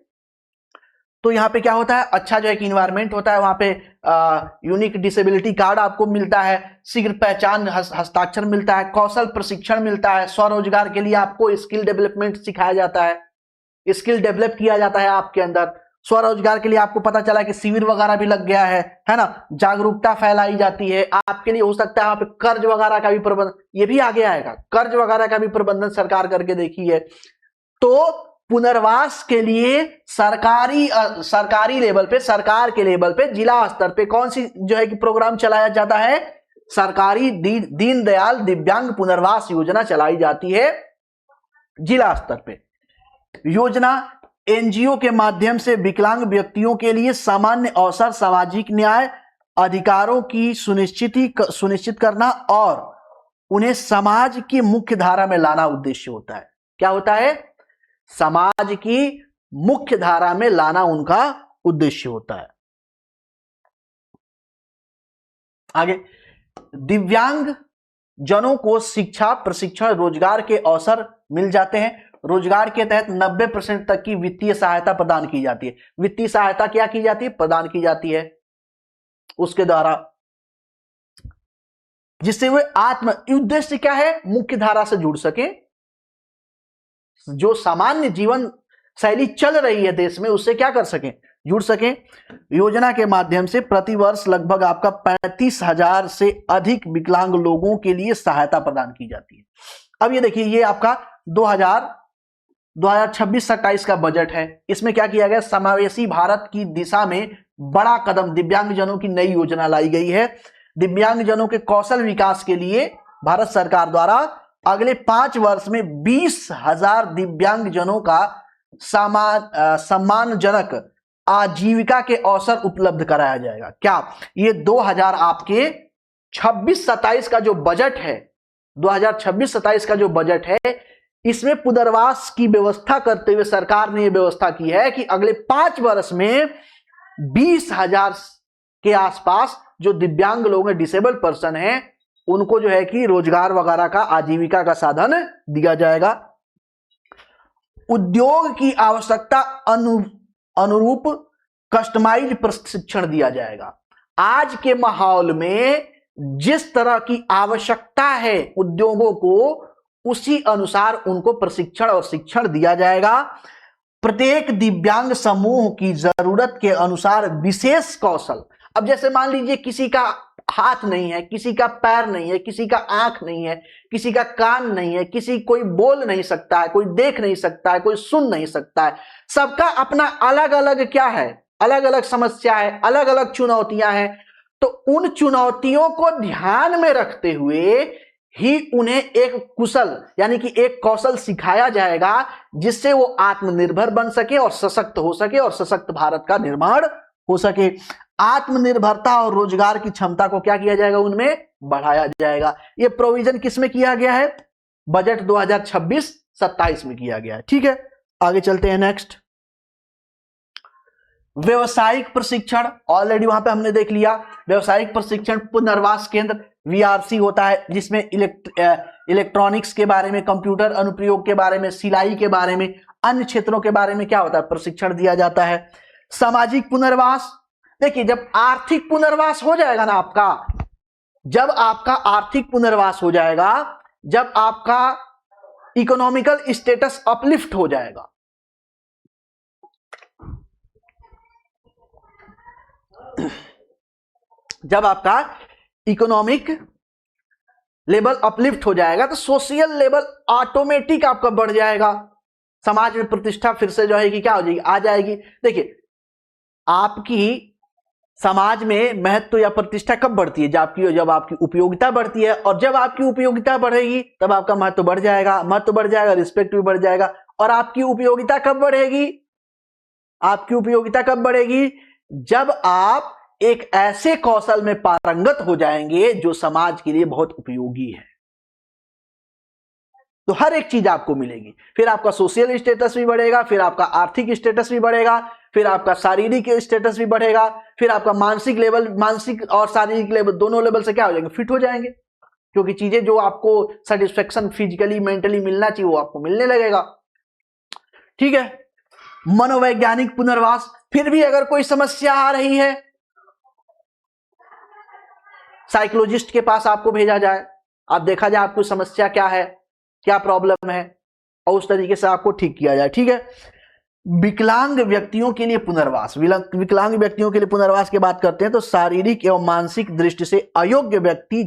तो यहां पे क्या होता है, अच्छा जो है कि इन्वायरमेंट होता है, वहां पे यूनिक डिसेबिलिटी कार्ड आपको मिलता है, शीघ्र पहचान हस्ताक्षर मिलता है, कौशल प्रशिक्षण मिलता है, स्वरोजगार के लिए आपको स्किल डेवलपमेंट सिखाया जाता है, स्किल डेवलप किया जाता है आपके अंदर। स्वरोजगार के लिए आपको पता चला कि शिविर वगैरह भी लग गया है ना, जागरूकता फैलाई जाती है आपके लिए। हो सकता है वहां पे कर्ज वगैरह का भी प्रबंधन, ये भी आगे आएगा, कर्ज वगैरह का भी प्रबंधन सरकार करके देखी है। तो पुनर्वास के लिए सरकारी लेवल पे, सरकार के लेवल पे, जिला स्तर पे कौन सी जो है कि प्रोग्राम चलाया जाता है, सरकारी दीनदयाल दिव्यांग पुनर्वास योजना चलाई जाती है जिला स्तर पे। योजना एनजीओ के माध्यम से विकलांग व्यक्तियों के लिए सामान्य अवसर, सामाजिक न्याय, अधिकारों की सुनिश्चित करना और उन्हें समाज की मुख्य धारा में लाना उद्देश्य होता है। क्या होता है, समाज की मुख्य धारा में लाना उनका उद्देश्य होता है। आगे, दिव्यांग जनों को शिक्षा, प्रशिक्षण, रोजगार के अवसर मिल जाते हैं। रोजगार के तहत 90% तक की वित्तीय सहायता प्रदान की जाती है। वित्तीय सहायता क्या की जाती है, प्रदान की जाती है उसके द्वारा, जिससे वे उद्देश्य क्या है, मुख्य धारा से जुड़ सके, जो सामान्य जीवन शैली चल रही है देश में उससे क्या कर सकें, जुड़ सकें। योजना के माध्यम से प्रतिवर्ष लगभग आपका 35,000 से अधिक विकलांग लोगों के लिए सहायता प्रदान की जाती है। अब ये देखिए, ये आपका 2026-27 का बजट है। इसमें क्या किया गया, समावेशी भारत की दिशा में बड़ा कदम दिव्यांगजनों की नई योजना लाई गई है। दिव्यांगजनों के कौशल विकास के लिए भारत सरकार द्वारा अगले 5 वर्ष में 20,000 दिव्यांगजनों का सम्मानजनक आजीविका के अवसर उपलब्ध कराया जाएगा। क्या ये 2000 आपके 26-27 का जो बजट है, 2026-27 का जो बजट है, इसमें पुनर्वास की व्यवस्था करते हुए सरकार ने यह व्यवस्था की है कि अगले 5 वर्ष में 20,000 के आसपास जो दिव्यांग लोग हैं, डिसेबल पर्सन हैं, उनको जो है कि रोजगार वगैरह का, आजीविका का साधन दिया जाएगा। उद्योग की आवश्यकता अनुरूप कस्टमाइज प्रशिक्षण दिया जाएगा। आज के माहौल में जिस तरह की आवश्यकता है उद्योगों को, उसी अनुसार उनको प्रशिक्षण और शिक्षण दिया जाएगा। प्रत्येक दिव्यांग समूह की जरूरत के अनुसार विशेष कौशल, अब जैसे मान लीजिए किसी का हाथ नहीं है, किसी का पैर नहीं है, किसी का आंख नहीं है, किसी का कान नहीं है, किसी कोई बोल नहीं सकता है, कोई देख नहीं सकता है, कोई सुन नहीं सकता है, सबका अपना अलग अलग क्या है, अलग अलग समस्या है, अलग अलग चुनौतियां हैं। तो उन चुनौतियों को ध्यान में रखते हुए ही उन्हें एक कुशल यानी कि एक कौशल सिखाया जाएगा, जिससे वो आत्मनिर्भर बन सके और सशक्त हो सके और सशक्त भारत का निर्माण हो सके। आत्मनिर्भरता और रोजगार की क्षमता को क्या किया जाएगा, उनमें बढ़ाया जाएगा। ये प्रोविजन किसमें किया गया है, बजट 2026-27 में किया गया है। ठीक है, आगे चलते हैं। नेक्स्ट, व्यवसायिक प्रशिक्षण, ऑलरेडी वहां पे हमने देख लिया। व्यवसायिक प्रशिक्षण पुनर्वास केंद्र वीआरसी होता है, जिसमें इलेक्ट्रॉनिक्स के बारे में, कंप्यूटर अनुप्रयोग के बारे में, सिलाई के बारे में, अन्य क्षेत्रों के बारे में क्या होता है, प्रशिक्षण दिया जाता है। सामाजिक पुनर्वास, देखिए जब आर्थिक पुनर्वास हो जाएगा ना आपका, जब आपका आर्थिक पुनर्वास हो जाएगा, जब आपका इकोनॉमिकल स्टेटस अपलिफ्ट हो जाएगा, जब आपका इकोनॉमिक लेवल अपलिफ्ट हो जाएगा तो सोशल लेवल ऑटोमेटिक आपका बढ़ जाएगा, समाज में प्रतिष्ठा फिर से जो है कि क्या हो जाएगी, आ जाएगी। देखिए आपकी समाज में महत्व या प्रतिष्ठा कब बढ़ती है, जब आपकी उपयोगिता बढ़ती है, और जब आपकी उपयोगिता बढ़ेगी तब आपका महत्व बढ़ जाएगा, महत्व बढ़ जाएगा, रिस्पेक्ट भी बढ़ जाएगा। और आपकी उपयोगिता कब बढ़ेगी, आपकी उपयोगिता कब बढ़ेगी, जब आप एक ऐसे कौशल में पारंगत हो जाएंगे जो समाज के लिए बहुत उपयोगी है, तो हर एक चीज आपको मिलेगी। फिर आपका सोशल स्टेटस भी बढ़ेगा, फिर आपका आर्थिक स्टेटस भी बढ़ेगा, फिर आपका शारीरिक स्टेटस भी बढ़ेगा, फिर आपका मानसिक लेवल, मानसिक और शारीरिक लेवल दोनों लेवल से क्या हो जाएंगे, फिट हो जाएंगे, क्योंकि चीजें जो आपको सेटिस्फेक्शन फिजिकली मेंटली मिलना चाहिए वो आपको मिलने लगेगा। ठीक है, मनोवैज्ञानिक पुनर्वास, फिर भी अगर कोई समस्या आ रही है, साइकोलॉजिस्ट के पास आपको भेजा जाए, आप देखा जाए आपको समस्या क्या है, क्या प्रॉब्लम है, और उस तरीके से आपको ठीक किया जाए। ठीक है, विकलांग व्यक्तियों के लिए पुनर्वास, विकलांग व्यक्तियों के लिए पुनर्वास की बात करते हैं तो शारीरिक एवं मानसिक दृष्टि से अयोग्य व्यक्ति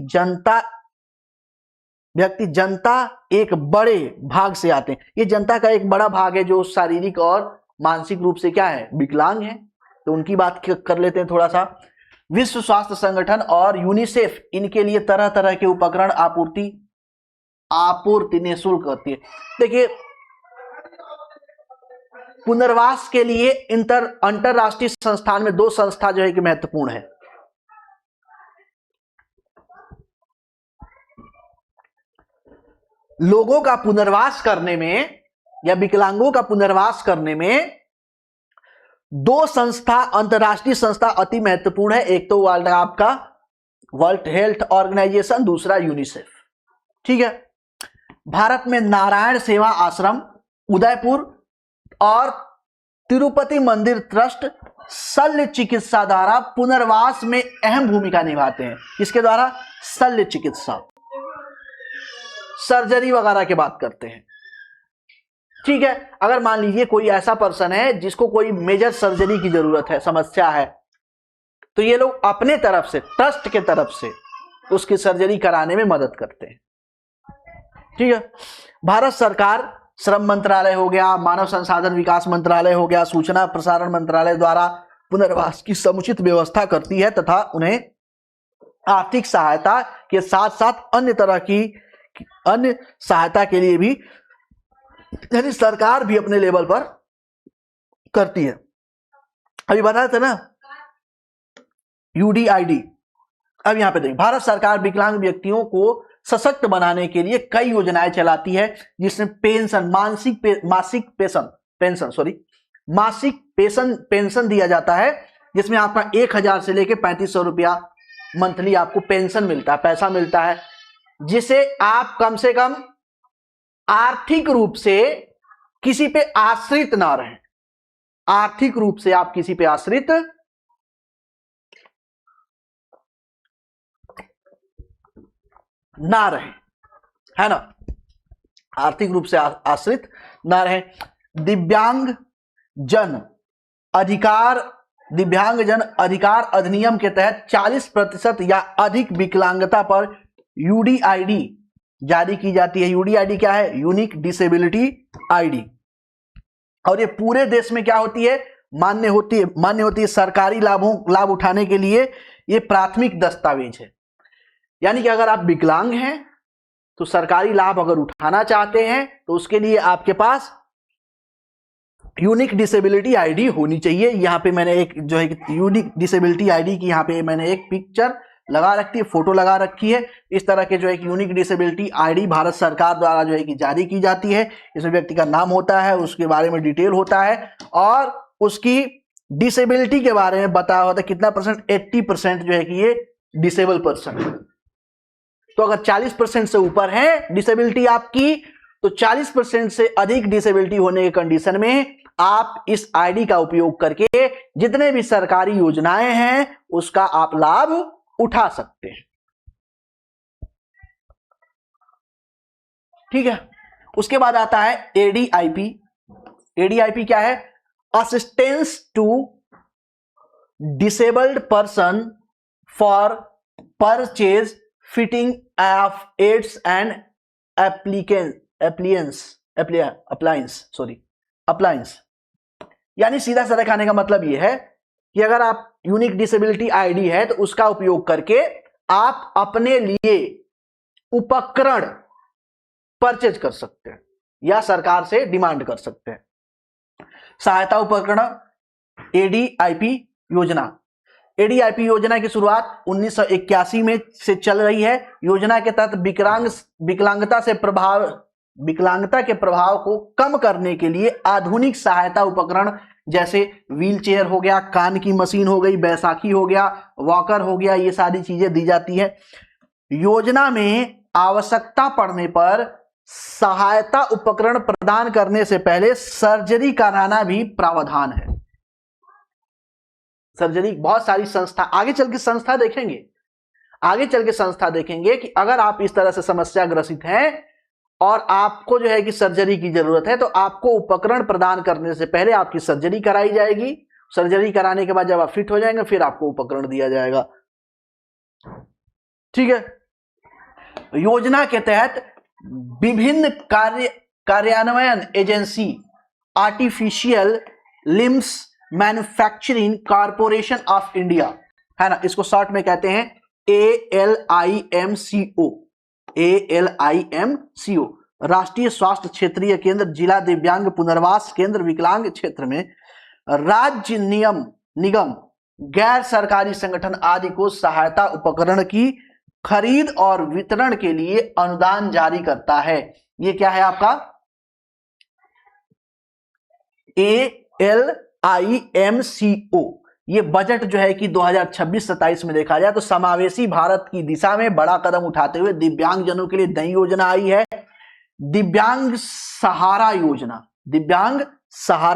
जनता एक बड़े भाग से आते हैं। ये जनता का एक बड़ा भाग है जो शारीरिक और मानसिक रूप से क्या है, विकलांग है, तो उनकी बात कर लेते हैं थोड़ा सा। विश्व स्वास्थ्य संगठन और यूनिसेफ इनके लिए तरह तरह के उपकरण आपूर्ति निःशुल्क होती है। देखिए पुनर्वास के लिए अंतरराष्ट्रीय संस्थान में 2 संस्था जो है कि महत्वपूर्ण है। लोगों का पुनर्वास करने में या विकलांगों का पुनर्वास करने में 2 संस्था, अंतरराष्ट्रीय संस्था अति महत्वपूर्ण है। एक तो वर्ल्ड हेल्थ ऑर्गेनाइजेशन, दूसरा यूनिसेफ। ठीक है, भारत में नारायण सेवा आश्रम, उदयपुर और तिरुपति मंदिर ट्रस्ट शल्य चिकित्सा द्वारा पुनर्वास में अहम भूमिका निभाते हैं। किसके द्वारा, शल्य चिकित्सा, सर्जरी वगैरह की बात करते हैं। ठीक है, अगर मान लीजिए कोई ऐसा पर्सन है जिसको कोई मेजर सर्जरी की जरूरत है, समस्या है, तो ये लोग अपने तरफ से, ट्रस्ट के तरफ से उसकी सर्जरी कराने में मदद करते हैं। ठीक है, भारत सरकार, श्रम मंत्रालय हो गया, मानव संसाधन विकास मंत्रालय हो गया, सूचना प्रसारण मंत्रालय द्वारा पुनर्वास की समुचित व्यवस्था करती है तथा उन्हें आर्थिक सहायता के साथ साथ अन्य तरह की अन्य सहायता के लिए भी, यानी सरकार भी अपने लेवल पर करती है। अभी बताया था ना यूडीआईडी। अब यहां पे देखिए, भारत सरकार विकलांग व्यक्तियों को सशक्त बनाने के लिए कई योजनाएं चलाती है, जिसमें मासिक पेंशन दिया जाता है, जिसमें आपका 1000 से लेकर 3500 रुपया मंथली आपको पेंशन मिलता है, पैसा मिलता है, जिसे आप कम से कम आर्थिक रूप से किसी पे आश्रित ना रहें। आर्थिक रूप से आप किसी पे आश्रित ना रहे, है ना, आर्थिक रूप से आश्रित ना रहे। दिव्यांग जन अधिकार अधिनियम के तहत 40% या अधिक विकलांगता पर यूडीआईडी जारी की जाती है। यूडीआईडी क्या है? Unique disability ID. और ये पूरे देश में क्या होती है? मान्य होती है। सरकारी लाभ उठाने के लिए ये प्राथमिक दस्तावेज है। यानी कि अगर आप विकलांग हैं तो सरकारी लाभ अगर उठाना चाहते हैं तो उसके लिए आपके पास यूनिक डिसेबिलिटी आईडी होनी चाहिए। यहां पे मैंने एक जो है यूनिक डिसेबिलिटी आईडी की यहां पे मैंने एक पिक्चर लगा रखी है, फोटो लगा रखी है। इस तरह के जो है यूनिक डिसेबिलिटी आईडी भारत सरकार द्वारा जो है कि जारी की जाती है। इसमें व्यक्ति का नाम होता है, उसके बारे में डिटेल होता है और उसकी डिसेबिलिटी के बारे में बताया होता है कितना परसेंट, 80% जो है कि ये डिसेबल पर्सन। तो अगर 40% से ऊपर है डिसेबिलिटी आपकी, तो 40% से अधिक डिसेबिलिटी होने के कंडीशन में आप इस आईडी का उपयोग करके जितने भी सरकारी योजनाएं हैं उसका आप लाभ उठा सकते हैं। ठीक है। उसके बाद आता है एडीआईपी। एडीआईपी क्या है? Assistance to disabled person for purchase fitting of aids and appliance. यानी सीधा साधा खाने का मतलब यह है कि अगर आप यूनिक डिसेबिलिटी आईडी है तो उसका उपयोग करके आप अपने लिए उपकरण परचेज कर सकते हैं या सरकार से डिमांड कर सकते हैं। सहायता उपकरण एडीआईपी योजना। एडीआईपी योजना की शुरुआत 1981 में से चल रही है। योजना के तहत विकलांगता के प्रभाव को कम करने के लिए आधुनिक सहायता उपकरण जैसे व्हीलचेयर हो गया, कान की मशीन हो गई, बैसाखी हो गया, वॉकर हो गया, ये सारी चीजें दी जाती है। योजना में आवश्यकता पड़ने पर सहायता उपकरण प्रदान करने से पहले सर्जरी कराना भी प्रावधान है। सर्जरी बहुत सारी संस्था आगे चल के संस्था देखेंगे कि अगर आप इस तरह से समस्या ग्रसित हैं और आपको जो है कि सर्जरी की जरूरत है तो आपको उपकरण प्रदान करने से पहले आपकी सर्जरी कराई जाएगी। सर्जरी कराने के बाद जब आप फिट हो जाएंगे फिर आपको उपकरण दिया जाएगा। ठीक है। योजना के तहत विभिन्न कार्यान्वयन agency artificial limbs manufacturing corporation of India, है ना, इसको शॉर्ट में कहते हैं ALIMCO, राष्ट्रीय स्वास्थ्य क्षेत्रीय केंद्र, जिला दिव्यांग पुनर्वास केंद्र विकलांग क्षेत्र में राज्य निगम गैर सरकारी संगठन आदि को सहायता उपकरण की खरीद और वितरण के लिए अनुदान जारी करता है। ये क्या है आपका? ALIMCO। ये बजट जो है कि 2026-27 में देखा जाए तो समावेशी भारत की दिशा में बड़ा कदम उठाते हुए दिव्यांग जनों के लिए नई योजना आई है, दिव्यांग सहारा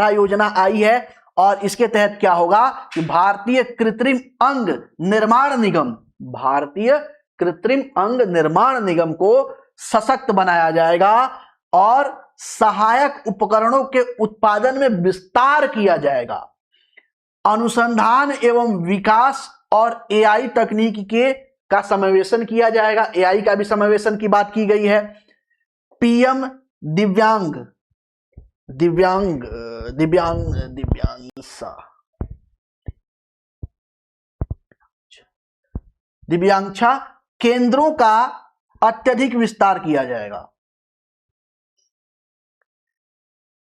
योजना आई है। और इसके तहत क्या होगा कि भारतीय कृत्रिम अंग निर्माण निगम को सशक्त बनाया जाएगा और सहायक उपकरणों के उत्पादन में विस्तार किया जाएगा। अनुसंधान एवं विकास और एआई तकनीक का समावेशन किया जाएगा। एआई का भी समावेशन की बात की गई है। पीएम दिव्यांगक्षा केंद्रों का अत्यधिक विस्तार किया जाएगा।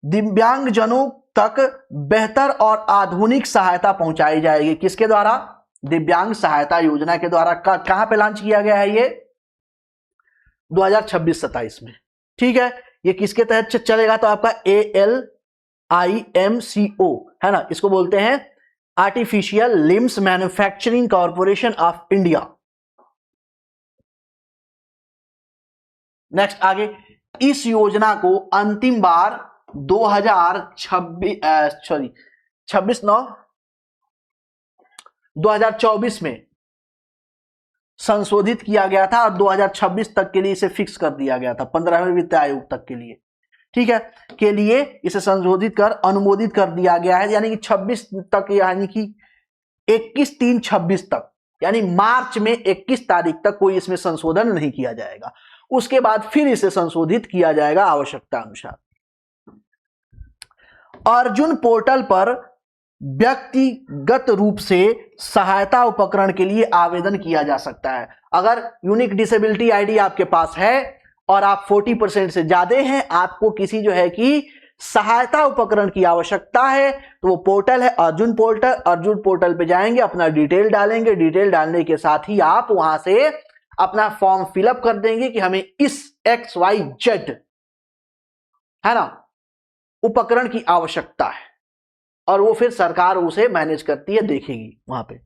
दिव्यांगजनों तक बेहतर और आधुनिक सहायता पहुंचाई जाएगी। किसके द्वारा? दिव्यांग सहायता योजना के द्वारा। कहां पे लॉन्च किया गया है? ये 2026-27 में। ठीक है। ये किसके तहत चलेगा? तो आपका ALIMCO, है ना, इसको बोलते हैं artificial limbs manufacturing corporation of India. Next आगे, इस योजना को अंतिम बार 2024 में संशोधित किया गया था और 2026 तक के लिए इसे फिक्स कर दिया गया था, 15वें वित्त आयोग तक के लिए, ठीक है, के लिए इसे संशोधित कर अनुमोदित कर दिया गया है, यानी कि 26 तक, यानी कि 21/3/26 तक, यानी मार्च में 21 तारीख तक कोई इसमें संशोधन नहीं किया जाएगा। उसके बाद फिर इसे संशोधित किया जाएगा आवश्यकता अनुसार। अर्जुन पोर्टल पर व्यक्तिगत रूप से सहायता उपकरण के लिए आवेदन किया जा सकता है। अगर यूनिक डिसेबिलिटी आईडी आपके पास है और आप 40% से ज्यादा हैं, आपको किसी जो है कि सहायता उपकरण की आवश्यकता है, तो वो पोर्टल है अर्जुन पोर्टल। अर्जुन पोर्टल पे जाएंगे, अपना डिटेल डालेंगे, डिटेल डालने के साथ ही आप वहां से अपना फॉर्म फिलअप कर देंगे कि हमें इस XYZ, है ना, उपकरण की आवश्यकता है, और वो फिर सरकार उसे मैनेज करती है, देखेगी वहां पे।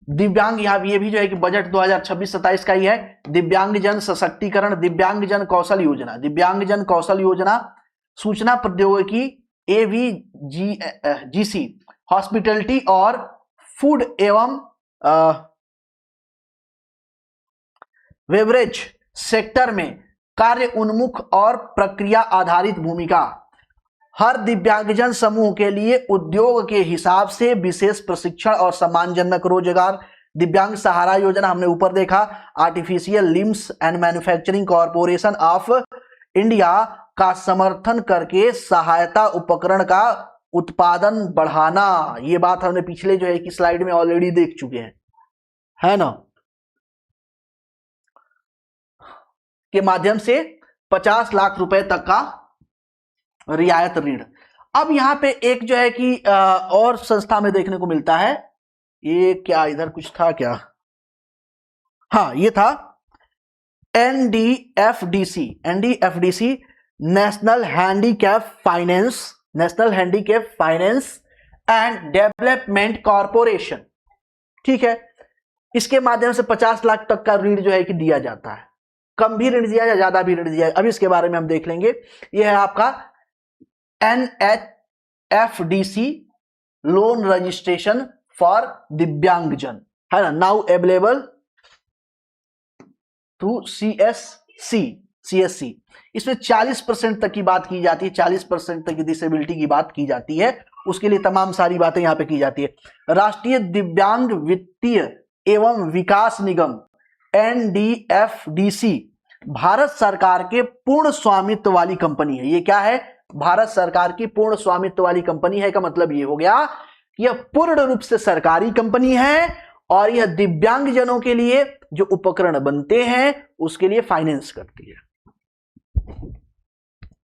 दिव्यांग, यहां ये भी जो है कि बजट 2026-27 का ही है। दिव्यांगजन सशक्तिकरण, दिव्यांगजन कौशल योजना, दिव्यांगजन कौशल योजना, सूचना प्रौद्योगिकी, AVGC, हॉस्पिटलिटी और फूड एवं बेवरेज सेक्टर में कार्य उन्मुख और प्रक्रिया आधारित भूमिका, हर दिव्यांगजन समूह के लिए उद्योग के हिसाब से विशेष प्रशिक्षण और सम्मानजनक रोजगार। दिव्यांग सहारा योजना हमने ऊपर देखा। Artificial limbs and manufacturing corporation of India का समर्थन करके सहायता उपकरण का उत्पादन बढ़ाना। ये बात हमने पिछले जो है कि स्लाइड में ऑलरेडी देख चुके हैं, है ना, के माध्यम से 50 लाख रुपए तक का रियायत ऋण। अब यहां पे एक जो है कि और संस्था में देखने को मिलता है, ये क्या इधर कुछ था क्या, हाँ ये था NDFDC, national handicap finance, national handicap finance and development corporation, ठीक है। इसके माध्यम से 50 लाख तक का ऋण जो है कि दिया जाता है। कम भी ऋण दिया या ज्यादा भी ऋण दिया, अभी इसके बारे में हम देख लेंगे। यह है आपका NHFDC लोन रजिस्ट्रेशन फॉर दिव्यांगजन, है ना, नाउ अवेलेबल थ्रू CSC। इसमें 40% तक की बात की जाती है, 40% तक की डिसेबिलिटी की बात की जाती है, उसके लिए तमाम सारी बातें यहां पे की जाती है। राष्ट्रीय दिव्यांग वित्तीय एवं विकास निगम NDFDC भारत सरकार के पूर्ण स्वामित्व वाली कंपनी है। ये क्या है, भारत सरकार की पूर्ण स्वामित्व वाली कंपनी है। का मतलब ये हो गया कि यह पूर्ण रूप से सरकारी कंपनी है और यह दिव्यांगजनों के लिए जो उपकरण बनते हैं उसके लिए फाइनेंस करती है,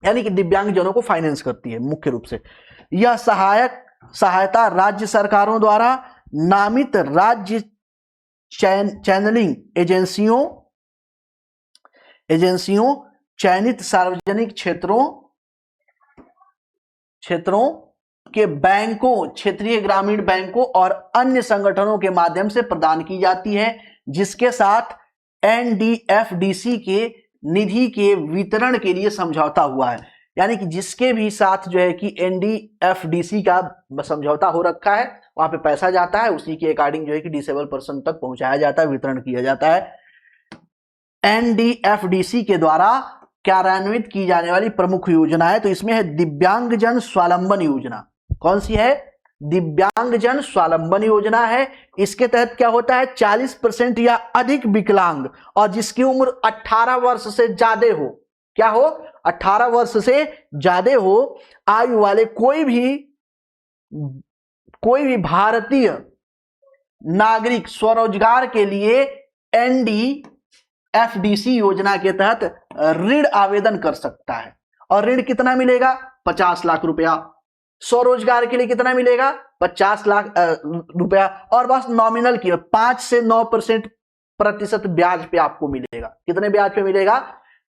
यानी कि दिव्यांगजनों को फाइनेंस करती है मुख्य रूप से। यह सहायता राज्य सरकारों द्वारा नामित राज्य चैनलिंग एजेंसियों, चयनित सार्वजनिक क्षेत्रों के बैंकों, क्षेत्रीय ग्रामीण बैंकों और अन्य संगठनों के माध्यम से प्रदान की जाती है, जिसके साथ NDFDC के निधि के वितरण के लिए समझौता हुआ है। यानी कि जिसके भी साथ जो है कि NDFDC का समझौता हो रखा है, वहां पे पैसा जाता है, उसी के अकॉर्डिंग जो है कि डिसेबल पर्सन तक पहुंचाया जाता है, वितरण किया जाता है। NDFDC के द्वारा कार्यान्वित की जाने वाली प्रमुख योजना है, तो इसमें है दिव्यांगजन स्वावलंबन योजना। कौन सी है, दिव्यांगजन स्वावलंबन योजना है। इसके तहत क्या होता है, 40% या अधिक विकलांग और जिसकी उम्र 18 वर्ष से ज्यादा हो, क्या हो, 18 वर्ष से ज्यादा हो आयु वाले कोई भी भारतीय नागरिक स्वरोजगार के लिए NDFDC योजना के तहत ऋण आवेदन कर सकता है। और ऋण कितना मिलेगा, 50 लाख रुपया। स्वरोजगार के लिए कितना मिलेगा, 50 लाख रुपया, और बस नॉमिनल की 5 से 9% ब्याज पे आपको मिलेगा। कितने ब्याज पे मिलेगा,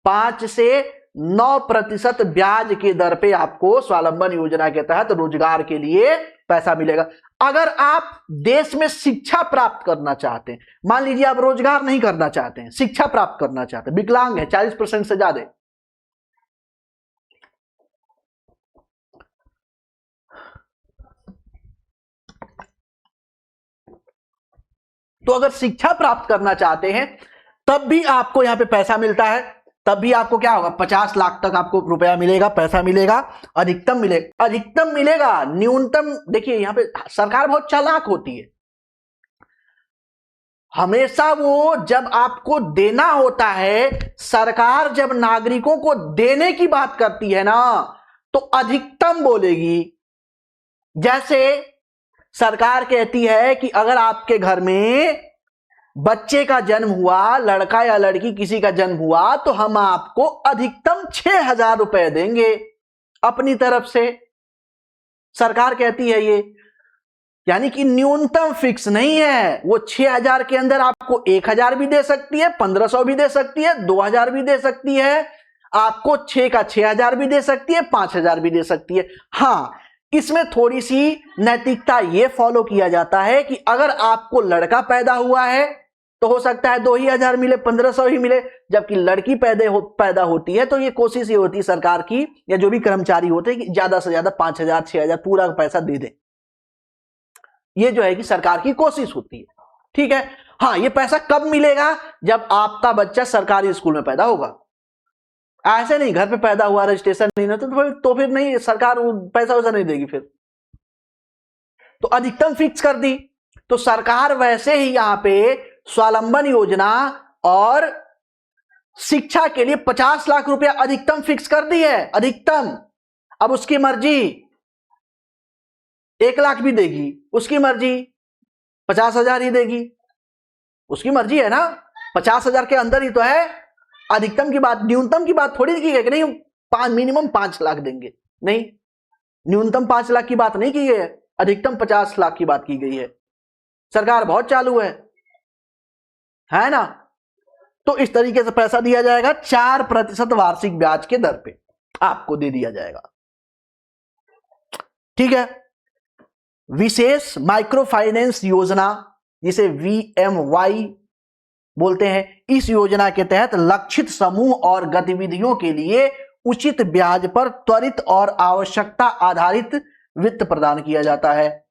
5 से 9% ब्याज की दर पे आपको स्वावलंबन योजना के तहत रोजगार के लिए पैसा मिलेगा। अगर आप देश में शिक्षा प्राप्त करना चाहते हैं, मान लीजिए आप रोजगार नहीं करना चाहते हैं, शिक्षा प्राप्त करना चाहते हैं, विकलांग है 40% से ज्यादा, तो अगर शिक्षा प्राप्त करना चाहते हैं तब भी आपको यहां पे पैसा मिलता है, तब भी आपको क्या होगा, 50 लाख तक आपको रुपया मिलेगा, पैसा मिलेगा, अधिकतम मिलेगा, अधिकतम मिलेगा, न्यूनतम। देखिए यहां पे सरकार बहुत चालाक होती है, हमेशा वो जब आपको देना होता है, सरकार जब नागरिकों को देने की बात करती है ना तो अधिकतम बोलेगी। जैसे सरकार कहती है कि अगर आपके घर में बच्चे का जन्म हुआ, लड़का या लड़की किसी का जन्म हुआ, तो हम आपको अधिकतम 6,000 रुपए देंगे अपनी तरफ से, सरकार कहती है ये। यानी कि न्यूनतम फिक्स नहीं है, वो 6,000 के अंदर आपको 1,000 भी दे सकती है, 1,500 भी दे सकती है, 2,000 भी दे सकती है, आपको 6 का 6,000 भी दे सकती है, 5,000 भी दे सकती है। हां, इसमें थोड़ी सी नैतिकता ये फॉलो किया जाता है कि अगर आपको लड़का पैदा हुआ है तो हो सकता है 2,000 मिले, 1,500 ही मिले, जबकि लड़की पैदा होती है तो ये कोशिश ये होती है सरकार की या जो भी कर्मचारी होते हैं कि ज्यादा से ज्यादा 5,000 6,000 पूरा पैसा दे दें। ये जो है कि सरकार की कोशिश होती है, ठीक है। हाँ, ये पैसा कब मिलेगा, जब आपका बच्चा सरकारी स्कूल में पैदा होगा। ऐसे नहीं घर पे पैदा हुआ, रजिस्ट्रेशन नहीं होता तो फिर नहीं, सरकार पैसा वैसा नहीं देगी फिर। तो अधिकतम फिक्स कर दी, तो सरकार वैसे ही यहां पे स्वावलंबन योजना और शिक्षा के लिए 50 लाख रुपया अधिकतम फिक्स कर दी है, अधिकतम। अब उसकी मर्जी 1 लाख भी देगी, उसकी मर्जी 50,000 ही देगी, उसकी मर्जी है ना। 50,000 के अंदर ही तो है, अधिकतम की बात, न्यूनतम की बात थोड़ी की गई कि नहीं मिनिमम 5 लाख देंगे, नहीं, न्यूनतम 5 लाख की बात नहीं की गई है, अधिकतम 50 लाख की बात की गई है। सरकार बहुत चालू है ना। तो इस तरीके से पैसा दिया जाएगा, 4% वार्षिक ब्याज के दर पे आपको दे दिया जाएगा, ठीक है। विशेष माइक्रो फाइनेंस योजना, जिसे VMY बोलते हैं, इस योजना के तहत लक्षित समूह और गतिविधियों के लिए उचित ब्याज पर त्वरित और आवश्यकता आधारित वित्त प्रदान किया जाता है,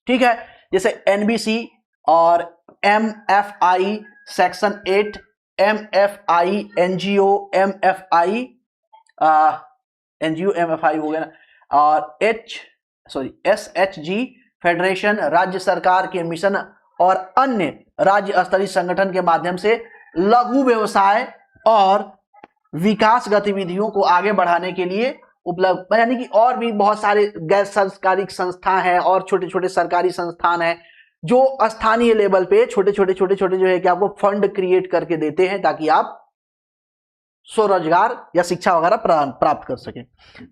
ठीक है। जैसे NBC और MFI section 8, MFI NGO MFI हो गया ना, और SHG फेडरेशन राज्य सरकार के मिशन और अन्य राज्य स्तरीय संगठन के माध्यम से लघु व्यवसाय और विकास गतिविधियों को आगे बढ़ाने के लिए उपलब्ध, यानी कि और भी बहुत सारे गैर सरकारी संस्था हैं और छोटे छोटे सरकारी संस्थान हैं जो स्थानीय लेवल पे छोटे छोटे जो है कि आपको फंड क्रिएट करके देते हैं ताकि आप स्वरोजगार या शिक्षा वगैरह प्राप्त कर सकें।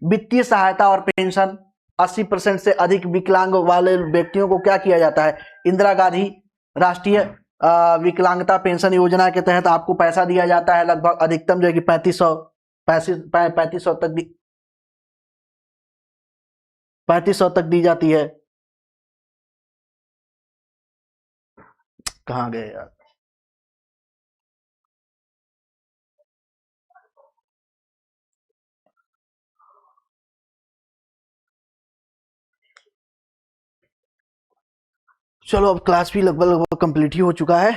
वित्तीय सहायता और पेंशन, 80% से अधिक विकलांग वाले व्यक्तियों को क्या किया जाता है, इंदिरा गांधी राष्ट्रीय विकलांगता पेंशन योजना के तहत आपको पैसा दिया जाता है, लगभग अधिकतम जो है कि 3500 तक दी जाती है। कहां गए यार, चलो अब क्लास भी लगभग कंप्लीट ही हो चुका है।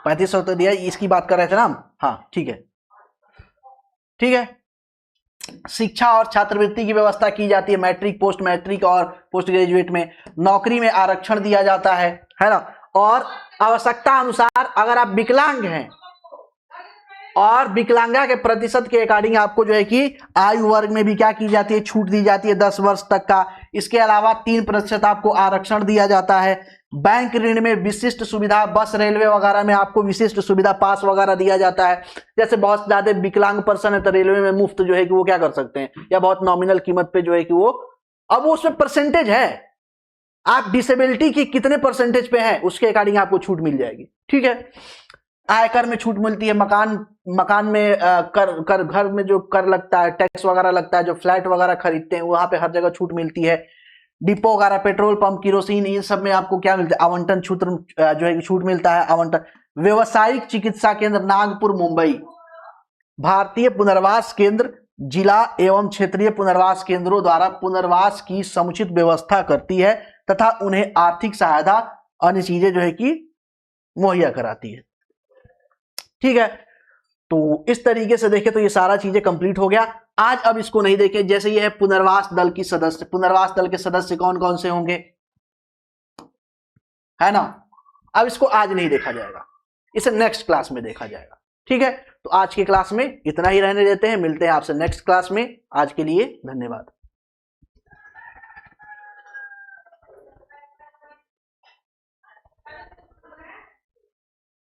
पैंतीस सौ तो दिया, इसकी बात कर रहे थे ना हम, हाँ ठीक है, ठीक है। शिक्षा और छात्रवृत्ति की व्यवस्था की जाती है, मैट्रिक, पोस्ट मैट्रिक और पोस्ट ग्रेजुएट में। नौकरी में आरक्षण दिया जाता है ना। और आवश्यकता अनुसार अगर आप विकलांग हैं और विकलांगा के प्रतिशत के अकॉर्डिंग आपको जो है कि आयु वर्ग में भी क्या की जाती है, छूट दी जाती है 10 वर्ष तक का। इसके अलावा 3% आपको आरक्षण दिया जाता है। बैंक ऋण में विशिष्ट सुविधा, बस रेलवे वगैरह में आपको विशिष्ट सुविधा, पास वगैरह दिया जाता है। जैसे बहुत ज्यादा विकलांग पर्सन है तो रेलवे में मुफ्त जो है कि वो क्या कर सकते हैं, या बहुत नॉमिनल कीमत पे जो है कि वो, अब वो उसमें परसेंटेज है, आप डिसेबिलिटी की कितने परसेंटेज पे है उसके अकॉर्डिंग आपको छूट मिल जाएगी, ठीक है। आयकर में छूट मिलती है, मकान में कर घर में जो कर लगता है, टैक्स वगैरह लगता है, जो फ्लैट वगैरह खरीदते हैं वहां पे हर जगह छूट मिलती है। डिपो वगैरह, पेट्रोल पंप, किरोसिन, इन सब में आपको क्या मिलता है? आवंटन छूट जो है छूट मिलता है, आवंटन। व्यवसायिक चिकित्सा केंद्र नागपुर, मुंबई, भारतीय पुनर्वास केंद्र जिला एवं क्षेत्रीय पुनर्वास केंद्रों द्वारा पुनर्वास की समुचित व्यवस्था करती है तथा उन्हें आर्थिक सहायता अन्य चीजें जो है कि मुहैया कराती है। ठीक है, तो इस तरीके से देखें तो ये सारा चीजें कंप्लीट हो गया। आज अब इसको नहीं देखें, जैसे ये है पुनर्वास दल की सदस्य, पुनर्वास दल के सदस्य कौन कौन से होंगे, है ना। अब इसको आज नहीं देखा जाएगा, इसे नेक्स्ट क्लास में देखा जाएगा। ठीक है, तो आज की क्लास में इतना ही रहने देते हैं, मिलते हैं आपसे नेक्स्ट क्लास में। आज के लिए धन्यवाद।